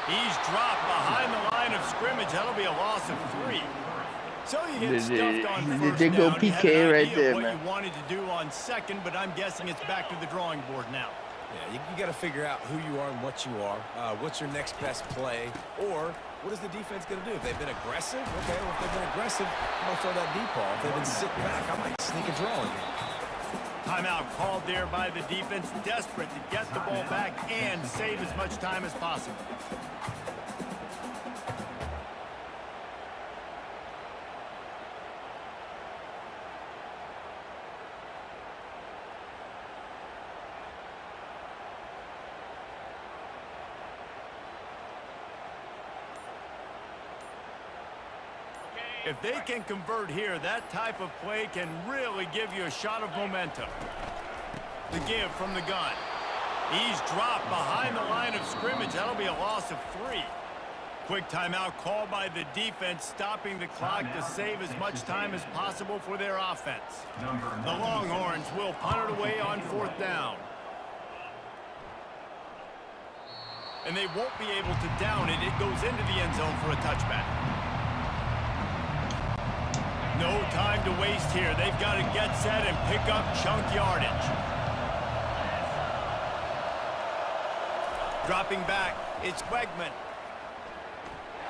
He's dropped behind the line of scrimmage. That'll be a loss of 3. So you get stuffed on first down. Go PK right there, what man. you wanted to do on second, but I'm guessing it's back to the drawing board now. Yeah, you got to figure out who you are and what you are. What's your next best play? Or what is the defense going to do? If they've been aggressive, okay, well, if they've been aggressive, I'm going to throw that deep ball. If they've been sitting back, I might sneak a draw in here. Timeout called there by the defense, desperate to get the ball back and save as much time as possible. If they can convert here, that type of play can really give you a shot of momentum. The give from the gun. He's dropped behind the line of scrimmage. That'll be a loss of 3. Quick timeout called by the defense, stopping the clock to save as much time as possible for their offense. The Longhorns will punt it away on fourth down. And they won't be able to down it. It goes into the end zone for a touchback. No time to waste here. They've got to get set and pick up chunk yardage. Dropping back, it's Wegman.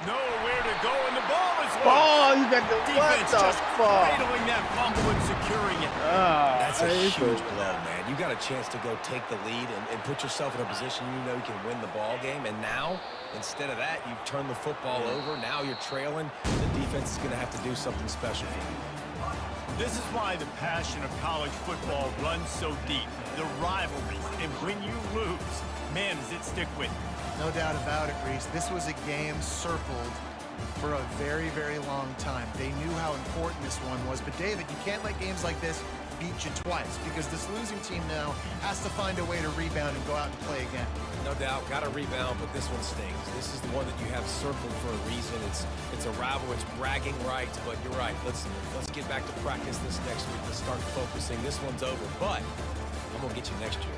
Nowhere to go, and the ball is loose. Oh, you got the defense just fuck? cradling that fumble and securing it. That's a huge blow, man. You got a chance to go take the lead and put yourself in a position you know you can win the ball game, and now, instead of that, you turn the football over. Now you're trailing. The defense is going to have to do something special for you. This is why the passion of college football runs so deep. The rivalries, and when you lose, man, does it stick with you. No doubt about it, Reese. This was a game circled for a very, very long time. They knew how important this one was. But, David, you can't let games like this beat you twice, because this losing team now has to find a way to rebound and go out and play again. No doubt, got to rebound, but this one stings. This is the one that you have circled for a reason. It's a rival, it's bragging rights, but you're right. Let's get back to practice this next week. Let's start focusing. This one's over, but I'm going to get you next year.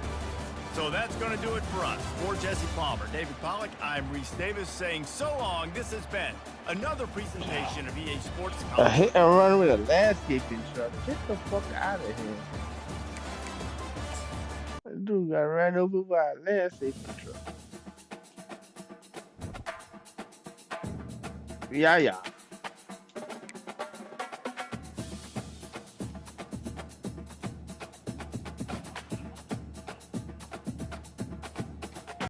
So that's going to do it for us. For Jesse Palmer, David Pollack, I'm Reese Davis saying so long. This has been another presentation of EA Sports. A hit and run with a landscaping truck. Get the fuck out of here. That dude got ran over by a landscaping truck. Yeah.